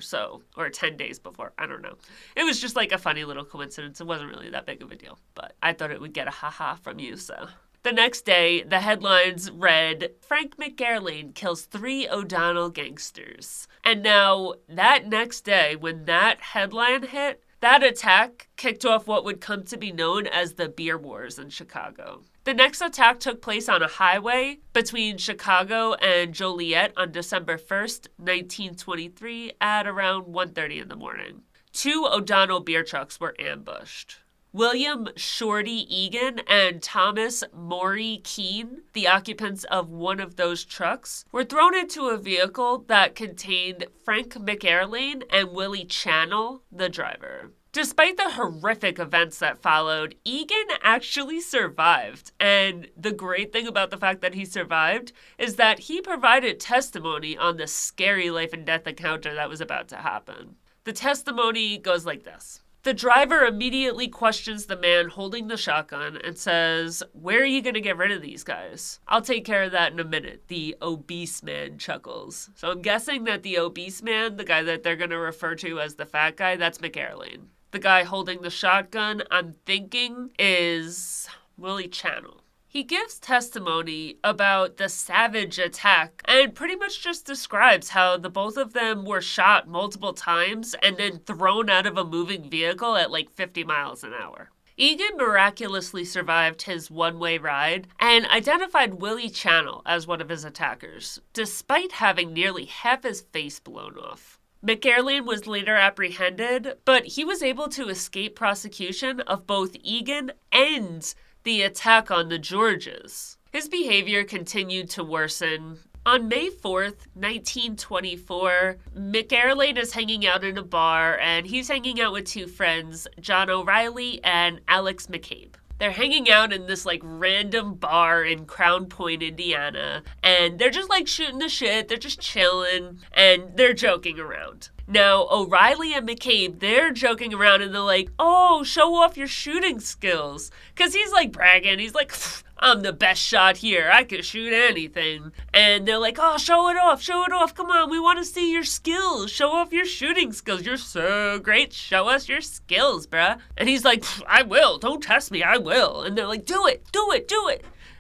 or 10 days before, I don't know. It was just like a funny little coincidence. It wasn't really that big of a deal, but I thought it would get a haha from you, so. The next day, the headlines read, Frank McErlane kills 3 O'Donnell gangsters. And now, that next day, when that headline hit, that attack kicked off what would come to be known as the Beer Wars in Chicago. The next attack took place on a highway between Chicago and Joliet on December 1st, 1923 at around 1:30 in the morning. 2 O'Donnell beer trucks were ambushed. William Shorty Egan and Thomas Maury Keene, the occupants of one of those trucks, were thrown into a vehicle that contained Frank McErlane and Willie Channel, the driver. Despite the horrific events that followed, Egan actually survived. And the great thing about the fact that he survived is that he provided testimony on the scary life and death encounter that was about to happen. The testimony goes like this. The driver immediately questions the man holding the shotgun and says, "Where are you going to get rid of these guys?" "I'll take care of that in a minute," the obese man chuckles. So I'm guessing that the obese man, the guy that they're going to refer to as the fat guy, that's McErlane. The guy holding the shotgun, I'm thinking, is Willie Channel. He gives testimony about the savage attack and pretty much just describes how the both of them were shot multiple times and then thrown out of a moving vehicle at like 50 miles an hour. Egan miraculously survived his one-way ride and identified Willie Channel as one of his attackers, despite having nearly half his face blown off. McErlane was later apprehended, but he was able to escape prosecution of both Egan and the attack on the Georges. His behavior continued to worsen. On May 4th, 1924, McErlane is hanging out in a bar, and he's hanging out with 2 friends, John O'Reilly and Alex McCabe. They're hanging out in this like random bar in Crown Point, Indiana, and they're just like shooting the shit, they're just chilling, and they're joking around. Now, O'Reilly and McCabe, they're joking around and they're like, "Oh, show off your shooting skills." Because he's like bragging. He's like, I'm the best shot here. I can shoot anything. And they're like, oh, show it off. Come on, we want to see your skills. Show off your shooting skills. You're so great. Show us your skills, bruh. And he's like, I will. Don't test me. I will. And they're like, do it.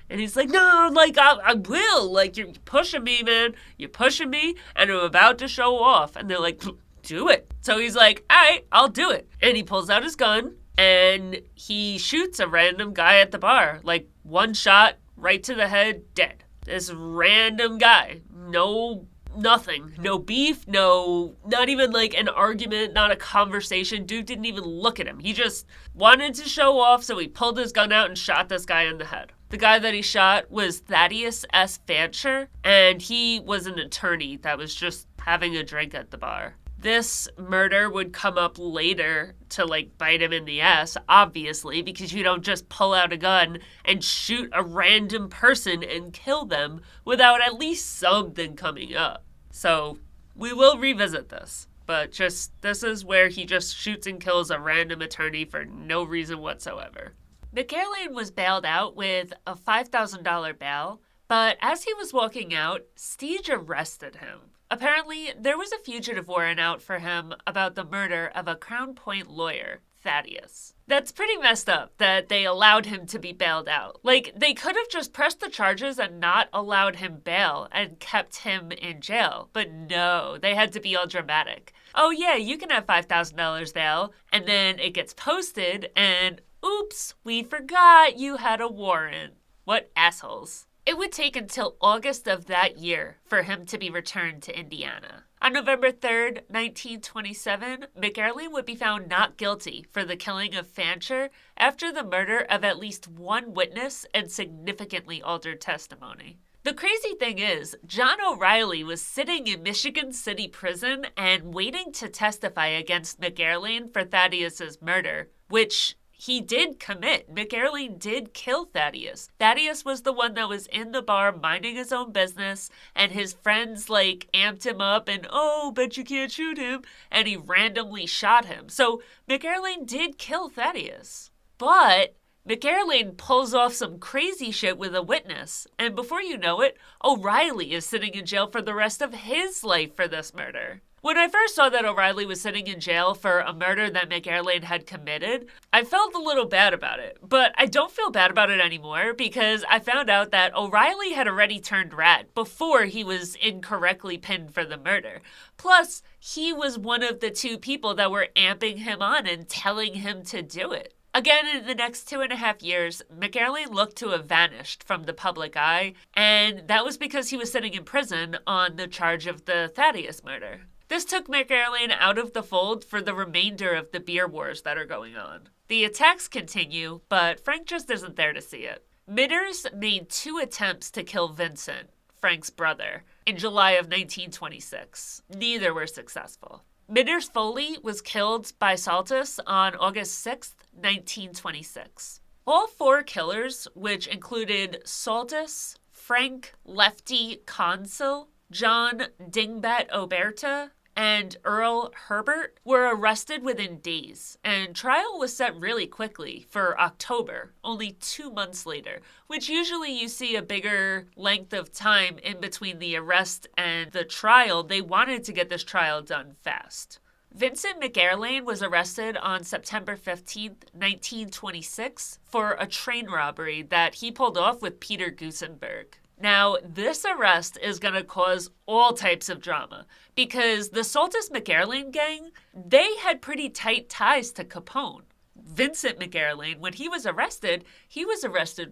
And he's like, no, like, I will. Like, you're pushing me, man. You're pushing me, and I'm about to show off. And they're like, do it. So he's like, all right, I'll do it. And he pulls out his gun, and he shoots a random guy at the bar. Like, one shot, right to the head, dead. This random guy. Nothing. No beef, not even like an argument, not a conversation. Dude didn't even look at him. He just wanted to show off, so he pulled his gun out and shot this guy in the head. The guy that he shot was Thaddeus S Fancher, and he was an attorney that was just having a drink at the bar. This murder would come up later to, like, bite him in the ass, obviously, because you don't just pull out a gun and shoot a random person and kill them without at least something coming up. So, we will revisit this, but this is where he just shoots and kills a random attorney for no reason whatsoever. McErlane was bailed out with a $5,000 bail, but as he was walking out, Steege arrested him. Apparently, there was a fugitive warrant out for him about the murder of a Crown Point lawyer, Thaddeus. That's pretty messed up that they allowed him to be bailed out. Like, they could have just pressed the charges and not allowed him bail and kept him in jail. But no, they had to be all dramatic. Oh yeah, you can have $5,000 bail, and then it gets posted, and oops, we forgot you had a warrant. What assholes. It would take until August of that year for him to be returned to Indiana. On November 3rd, 1927, McErlane would be found not guilty for the killing of Fancher after the murder of at least one witness and significantly altered testimony. The crazy thing is, John O'Reilly was sitting in Michigan City Prison and waiting to testify against McErlane for Thaddeus's murder, which he did commit. McErlane did kill Thaddeus. Thaddeus was the one that was in the bar minding his own business, and his friends, like, amped him up and, oh, bet you can't shoot him, and he randomly shot him. So McErlane did kill Thaddeus. But McErlane pulls off some crazy shit with a witness, and before you know it, O'Reilly is sitting in jail for the rest of his life for this murder. When I first saw that O'Reilly was sitting in jail for a murder that McErlane had committed, I felt a little bad about it. But I don't feel bad about it anymore because I found out that O'Reilly had already turned rat before he was incorrectly pinned for the murder. Plus, he was one of the two people that were amping him on and telling him to do it. Again, in the next 2.5 years, McErlane looked to have vanished from the public eye, and that was because he was sitting in prison on the charge of the Thaddeus murder. This took McErlane out of the fold for the remainder of the beer wars that are going on. The attacks continue, but Frank just isn't there to see it. Midders made 2 attempts to kill Vincent, Frank's brother, in July of 1926. Neither were successful. Midders Foley was killed by Saltis on August 6th, 1926. All 4 killers, which included Saltis, Frank Lefty Consul, John Dingbat Oberta, and Earl Herbert, were arrested within days, and trial was set really quickly for October, only 2 months later, which usually you see a bigger length of time in between the arrest and the trial. They wanted to get this trial done fast. Vincent McErlane was arrested on September 15th, 1926, for a train robbery that he pulled off with Peter Gusenberg. Now, this arrest is going to cause all types of drama because the Saltis-McErlane Gang, they had pretty tight ties to Capone. Vincent McErlane, when he was arrested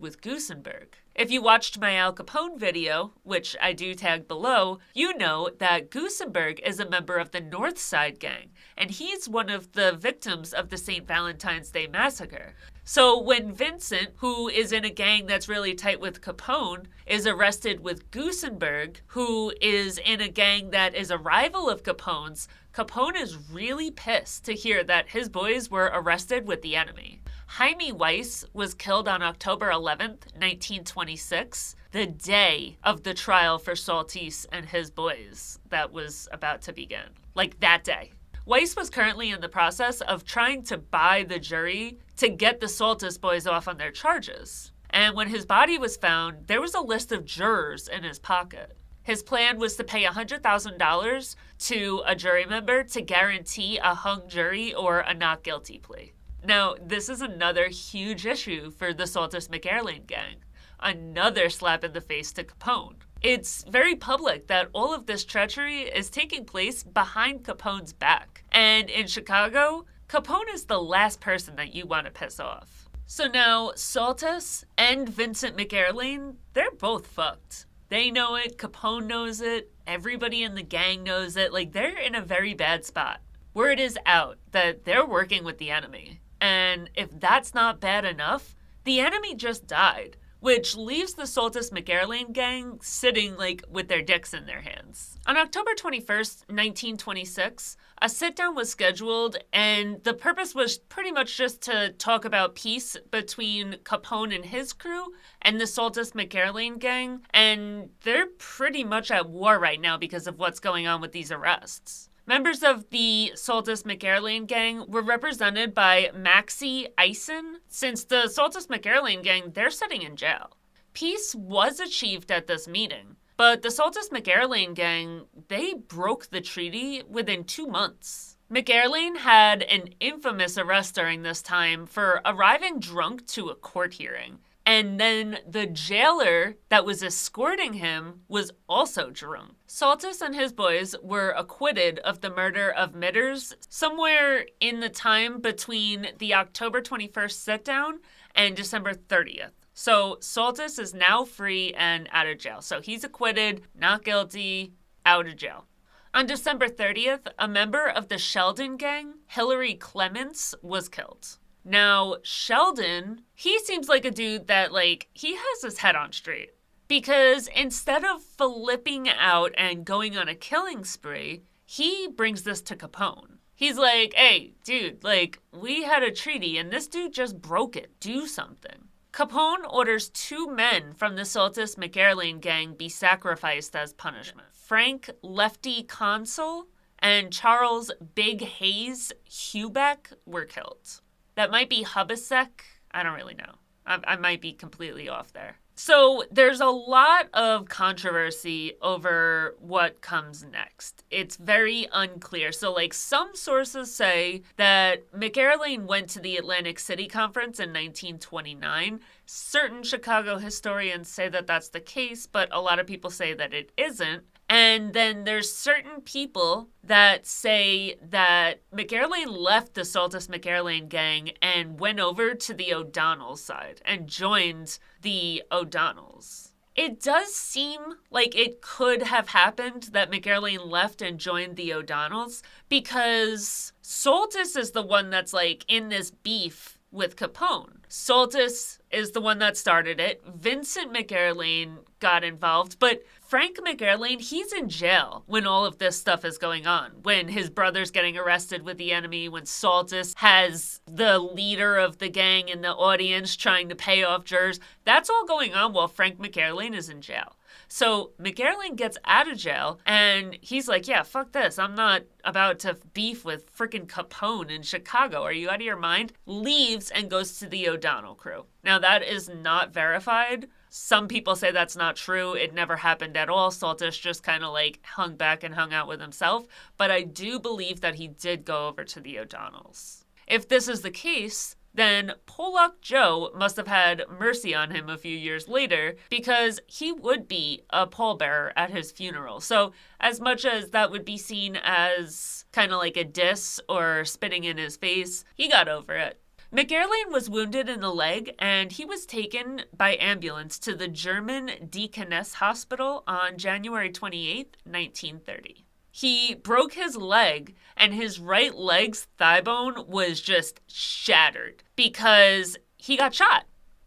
with Gusenberg. If you watched my Al Capone video, which I do tag below, you know that Gusenberg is a member of the North Side Gang, and he's one of the victims of the St. Valentine's Day Massacre. So when Vincent, who is in a gang that's really tight with Capone, is arrested with Gusenberg, who is in a gang that is a rival of Capone's, Capone is really pissed to hear that his boys were arrested with the enemy. Jaime Weiss was killed on October 11th, 1926, the day of the trial for Saltis and his boys that was about to begin. Like that day. Weiss was currently in the process of trying to buy the jury to get the Saltis boys off on their charges. And when his body was found, there was a list of jurors in his pocket. His plan was to pay $100,000 to a jury member to guarantee a hung jury or a not guilty plea. Now, this is another huge issue for the Saltis-McErlane gang. Another slap in the face to Capone. It's very public that all of this treachery is taking place behind Capone's back. And in Chicago, Capone is the last person that you want to piss off. So now, Saltis and Vincent McErlane, they're both fucked. They know it, Capone knows it, everybody in the gang knows it. Like, they're in a very bad spot. Word is out that they're working with the enemy. And if that's not bad enough, the enemy just died, which leaves the Saltis-McErlane gang sitting, like, with their dicks in their hands. On October 21st, 1926, a sit-down was scheduled, and the purpose was pretty much just to talk about peace between Capone and his crew and the Saltis-McErlane gang, and they're pretty much at war right now because of what's going on with these arrests. Members of the Saltis-McErlane gang were represented by Maxie Eisen, since the Saltis-McErlane gang, they're sitting in jail. Peace was achieved at this meeting, but the Saltis-McErlane gang, they broke the treaty within 2 months. McErlane had an infamous arrest during this time for arriving drunk to a court hearing. And then the jailer that was escorting him was also drunk. Saltis and his boys were acquitted of the murder of Mitters somewhere in the time between the October 21st sit-down and December 30th. So Saltis is now free and out of jail. So he's acquitted, not guilty, out of jail. On December 30th, a member of the Sheldon gang, Hillary Clements, was killed. Now, Sheldon, he seems like a dude that, like, he has his head on straight. Because instead of flipping out and going on a killing spree, he brings this to Capone. He's like, hey, dude, like, we had a treaty and this dude just broke it. Do something. Capone orders 2 men from the Saltis-McErlane gang be sacrificed as punishment. Frank Lefty Consul and Charles Big Hayes Hubeck were killed. That might be Hubasek. I don't really know. I might be completely off there. So there's a lot of controversy over what comes next. It's very unclear. So, like, some sources say that McErlane went to the Atlantic City Conference in 1929. Certain Chicago historians say that that's the case, but a lot of people say that it isn't. And then there's certain people that say that McErlane left the Saltis-McErlane gang and went over to the O'Donnell side and joined the O'Donnells. It does seem like it could have happened that McErlane left and joined the O'Donnells because Saltis is the one that's, like, in this beef with Capone. Saltis is the one that started it. Vincent McErlane got involved, but Frank McErlane, he's in jail when all of this stuff is going on. When his brother's getting arrested with the enemy, when Saltis has the leader of the gang in the audience trying to pay off jurors. That's all going on while Frank McErlane is in jail. So McErlane gets out of jail and he's like, yeah, fuck this. I'm not about to beef with frickin' Capone in Chicago. Are you out of your mind? Leaves and goes to the O'Donnell crew. Now that is not verified. Some people say that's not true. It never happened at all. Saltis just kind of like hung back and hung out with himself. But I do believe that he did go over to the O'Donnells. If this is the case, then Pollock Joe must have had mercy on him a few years later because he would be a pallbearer at his funeral. So as much as that would be seen as kind of like a diss or spitting in his face, he got over it. McErlane was wounded in the leg and he was taken by ambulance to the German Deaconess Hospital on January 28, 1930. He broke his leg and his right leg's thigh bone was just shattered because he got shot.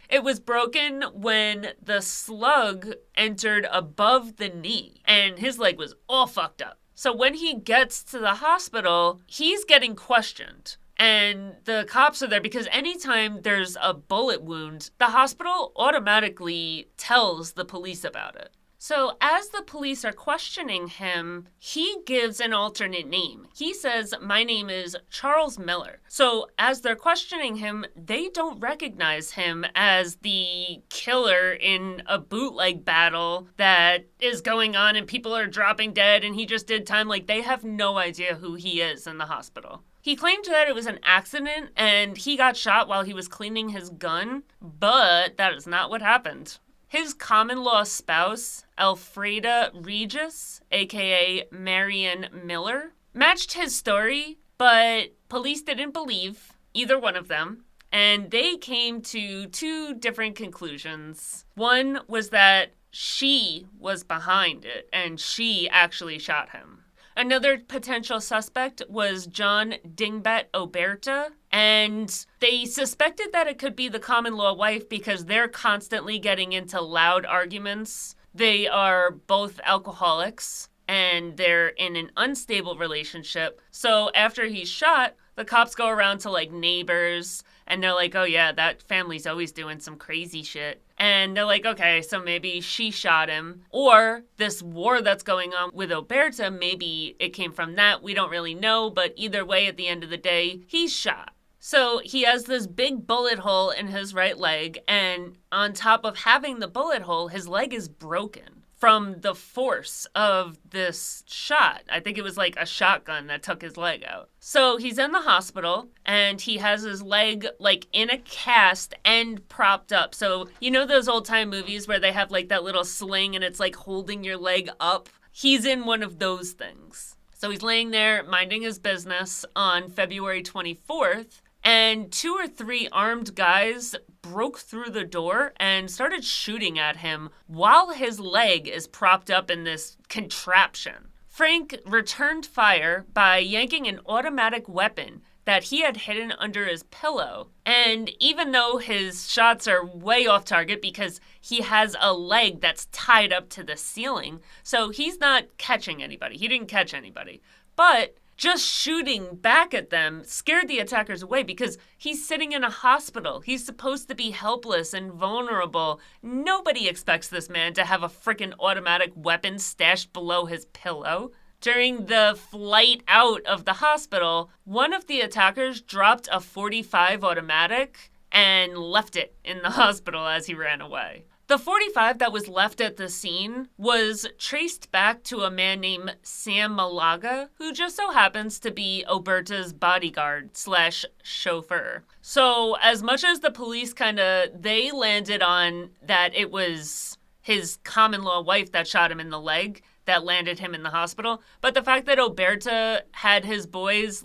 It was broken when the slug entered above the knee and his leg was all fucked up. So when he gets to the hospital, he's getting questioned. And the cops are there because anytime there's a bullet wound, the hospital automatically tells the police about it. So as the police are questioning him, he gives an alternate name. He says, "My name is Charles Miller." So as they're questioning him, they don't recognize him as the killer in a bootleg battle that is going on and people are dropping dead and he just did time. Like, they have no idea who he is in the hospital. He claimed that it was an accident and he got shot while he was cleaning his gun, but that is not what happened. His common-law spouse, Elfreda Regis, aka Marion Miller, matched his story, but police didn't believe either one of them, and they came to two different conclusions. One was that she was behind it, and she actually shot him. Another potential suspect was John Dingbet Oberta, and they suspected that it could be the common-law wife because they're constantly getting into loud arguments. They are both alcoholics, and they're in an unstable relationship. So after he's shot, the cops go around to, like, neighbors, and they're like, "Oh yeah, that family's always doing some crazy shit." And they're like, okay, so maybe she shot him. Or this war that's going on with Oberta, maybe it came from that. We don't really know, but either way, at the end of the day, he's shot. So he has this big bullet hole in his right leg, and on top of having the bullet hole, his leg is broken from the force of this shot. I think it was like a shotgun that took his leg out. So he's in the hospital and he has his leg like in a cast and propped up. So you know those old time movies where they have like that little sling and it's like holding your leg up? He's in one of those things. So he's laying there minding his business on February 24th. And 2 or 3 armed guys broke through the door and started shooting at him while his leg is propped up in this contraption. Frank returned fire by yanking an automatic weapon that he had hidden under his pillow. And even though his shots are way off target because he has a leg that's tied up to the ceiling, so he's not catching anybody. He didn't catch anybody. But just shooting back at them scared the attackers away because he's sitting in a hospital. He's supposed to be helpless and vulnerable. Nobody expects this man to have a freaking automatic weapon stashed below his pillow. During the flight out of the hospital, one of the attackers dropped a .45 automatic and left it in the hospital as he ran away. The .45 that was left at the scene was traced back to a man named Sam Malaga, who just so happens to be Oberta's bodyguard / chauffeur. So as much as the police they landed on that it was his common-law wife that shot him in the leg, that landed him in the hospital. But the fact that Oberta had his boys,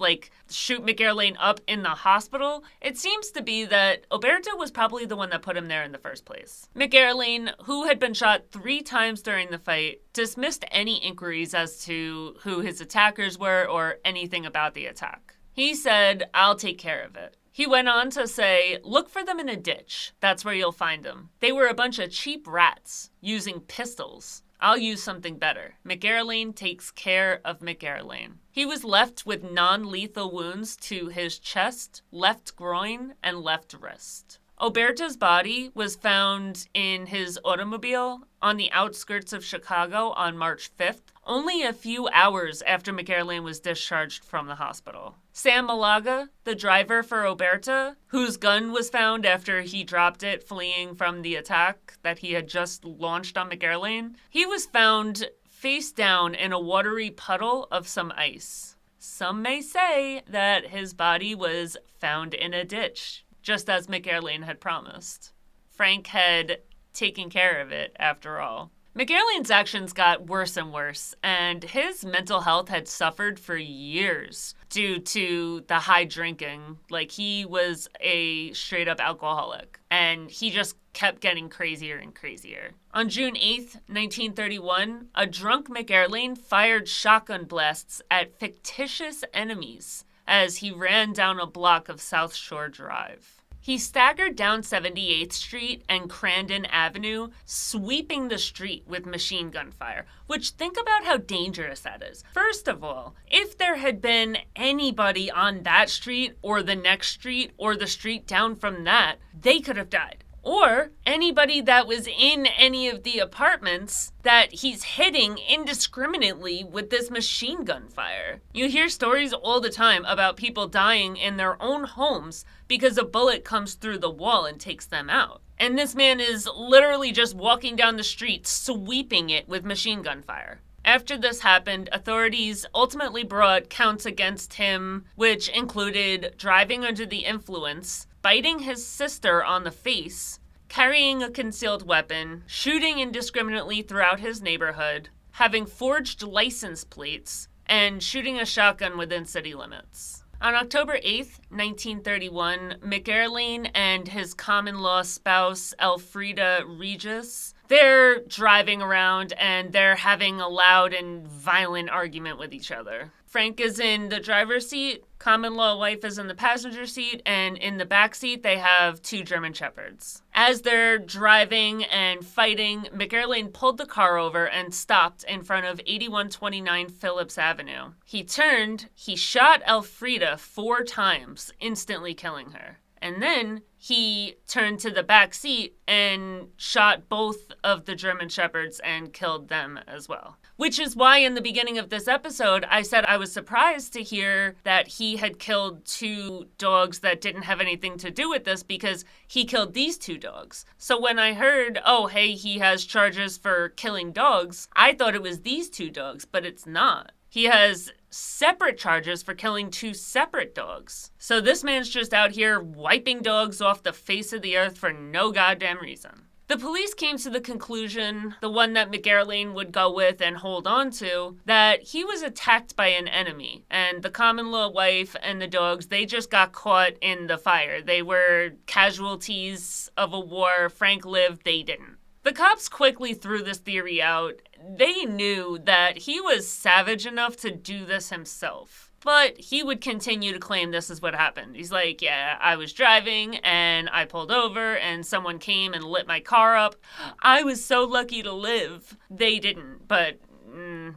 shoot McErlane up in the hospital, it seems to be that Oberta was probably the one that put him there in the first place. McErlane, who had been shot 3 times during the fight, dismissed any inquiries as to who his attackers were or anything about the attack. He said, "I'll take care of it." He went on to say, "Look for them in a ditch. That's where you'll find them. They were a bunch of cheap rats using pistols. I'll use something better. McErlane takes care of McErlane." He was left with non-lethal wounds to his chest, left groin, and left wrist. Oberta's body was found in his automobile on the outskirts of Chicago on March 5th, only a few hours after McErlane was discharged from the hospital. Sam Malaga, the driver for Oberta, whose gun was found after he dropped it fleeing from the attack that he had just launched on McErlane, he was found face down in a watery puddle of some ice. Some may say that his body was found in a ditch, just as McErlane had promised. Frank had taken care of it, after all. McErlane's actions got worse and worse, and his mental health had suffered for years due to the high drinking. He was a straight-up alcoholic, and he just kept getting crazier and crazier. On June 8th, 1931, a drunk McErlane fired shotgun blasts at fictitious enemies as he ran down a block of South Shore Drive. He staggered down 78th Street and Crandon Avenue, sweeping the street with machine gun fire, which, think about how dangerous that is. First of all, if there had been anybody on that street or the next street or the street down from that, they could have died. or anybody that was in any of the apartments that he's hitting indiscriminately with this machine gun fire. You hear stories all the time about people dying in their own homes because a bullet comes through the wall and takes them out. And this man is literally just walking down the street, sweeping it with machine gun fire. After this happened, authorities ultimately brought counts against him, which included driving under the influence, biting his sister on the face, carrying a concealed weapon, shooting indiscriminately throughout his neighborhood, having forged license plates, and shooting a shotgun within city limits. On October 8th, 1931, McErlane and his common-law spouse, Elfrida Regis, they're driving around and they're having a loud and violent argument with each other. Frank is in the driver's seat, common-law wife is in the passenger seat, and in the back seat they have 2 German Shepherds. As they're driving and fighting, McErlane pulled the car over and stopped in front of 8129 Phillips Avenue. He turned, he shot Elfrida 4 times, instantly killing her. And then he turned to the back seat and shot both of the German Shepherds and killed them as well. Which is why in the beginning of this episode, I said I was surprised to hear that he had killed 2 dogs that didn't have anything to do with this, because he killed these 2 dogs. So when I heard, oh, hey, he has charges for killing dogs, I thought it was these 2 dogs, but it's not. He has separate charges for killing 2 separate dogs. So this man's just out here wiping dogs off the face of the earth for no goddamn reason. The police came to the conclusion, the one that McErlane would go with and hold on to, that he was attacked by an enemy. And the common-law wife and the dogs, they just got caught in the fire. They were casualties of a war. Frank lived, they didn't. The cops quickly threw this theory out. They knew that he was savage enough to do this himself. But he would continue to claim this is what happened. He's like, yeah, I was driving and I pulled over and someone came and lit my car up. I was so lucky to live. They didn't, but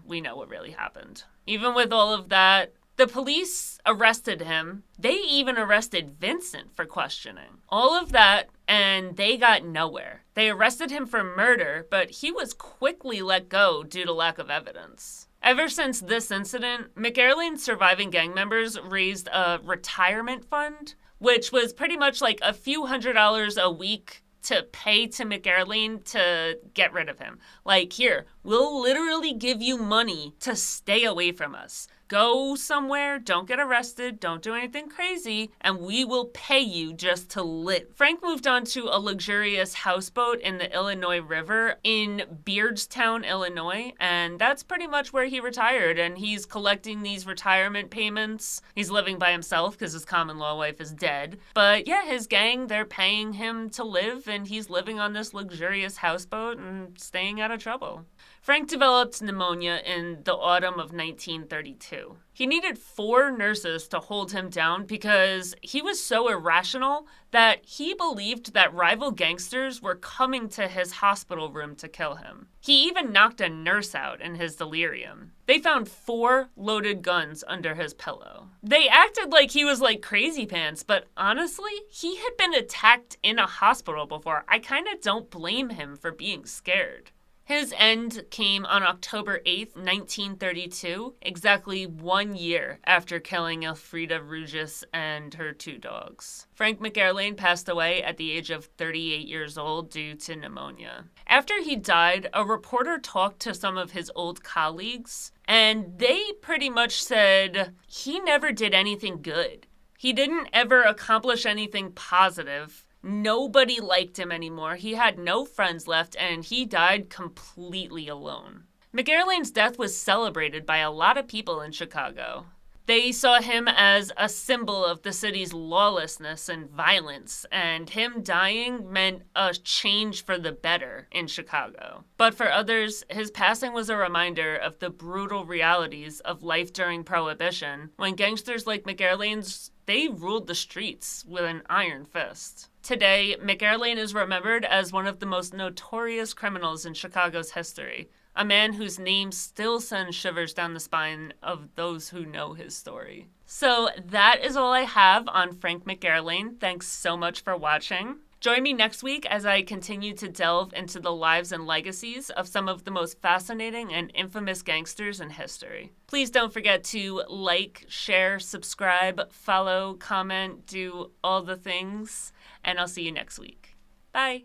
we know what really happened. Even with all of that, the police arrested him. They even arrested Vincent for questioning. All of that, and they got nowhere. They arrested him for murder, but he was quickly let go due to lack of evidence. Ever since this incident, McErlane's surviving gang members raised a retirement fund, which was pretty much like a few $100s a week to pay to McErlane to get rid of him. Like, here, we'll literally give you money to stay away from us. Go somewhere, don't get arrested, don't do anything crazy, and we will pay you just to live. Frank moved on to a luxurious houseboat in the Illinois River in Beardstown, Illinois, and that's pretty much where he retired, and he's collecting these retirement payments. He's living by himself because his common-law wife is dead. But yeah, his gang, they're paying him to live, and he's living on this luxurious houseboat and staying out of trouble. Frank developed pneumonia in the autumn of 1932. He needed 4 nurses to hold him down because he was so irrational that he believed that rival gangsters were coming to his hospital room to kill him. He even knocked a nurse out in his delirium. They found 4 loaded guns under his pillow. They acted like he was like crazy pants, but honestly, he had been attacked in a hospital before. I kind of don't blame him for being scared. His end came on October 8th, 1932, exactly 1 year after killing Elfrida Regis and her 2 dogs. Frank McErlane passed away at the age of 38 years old due to pneumonia. After he died, a reporter talked to some of his old colleagues, and they pretty much said he never did anything good. He didn't ever accomplish anything positive. Nobody liked him anymore. He had no friends left, and he died completely alone. McErlane's death was celebrated by a lot of people in Chicago. They saw him as a symbol of the city's lawlessness and violence, and him dying meant a change for the better in Chicago. But for others, his passing was a reminder of the brutal realities of life during Prohibition, when gangsters like McErlane's, they ruled the streets with an iron fist. Today, McErlane is remembered as one of the most notorious criminals in Chicago's history, a man whose name still sends shivers down the spine of those who know his story. So that is all I have on Frank McErlane. Thanks so much for watching. Join me next week as I continue to delve into the lives and legacies of some of the most fascinating and infamous gangsters in history. Please don't forget to like, share, subscribe, follow, comment, do all the things, and I'll see you next week. Bye.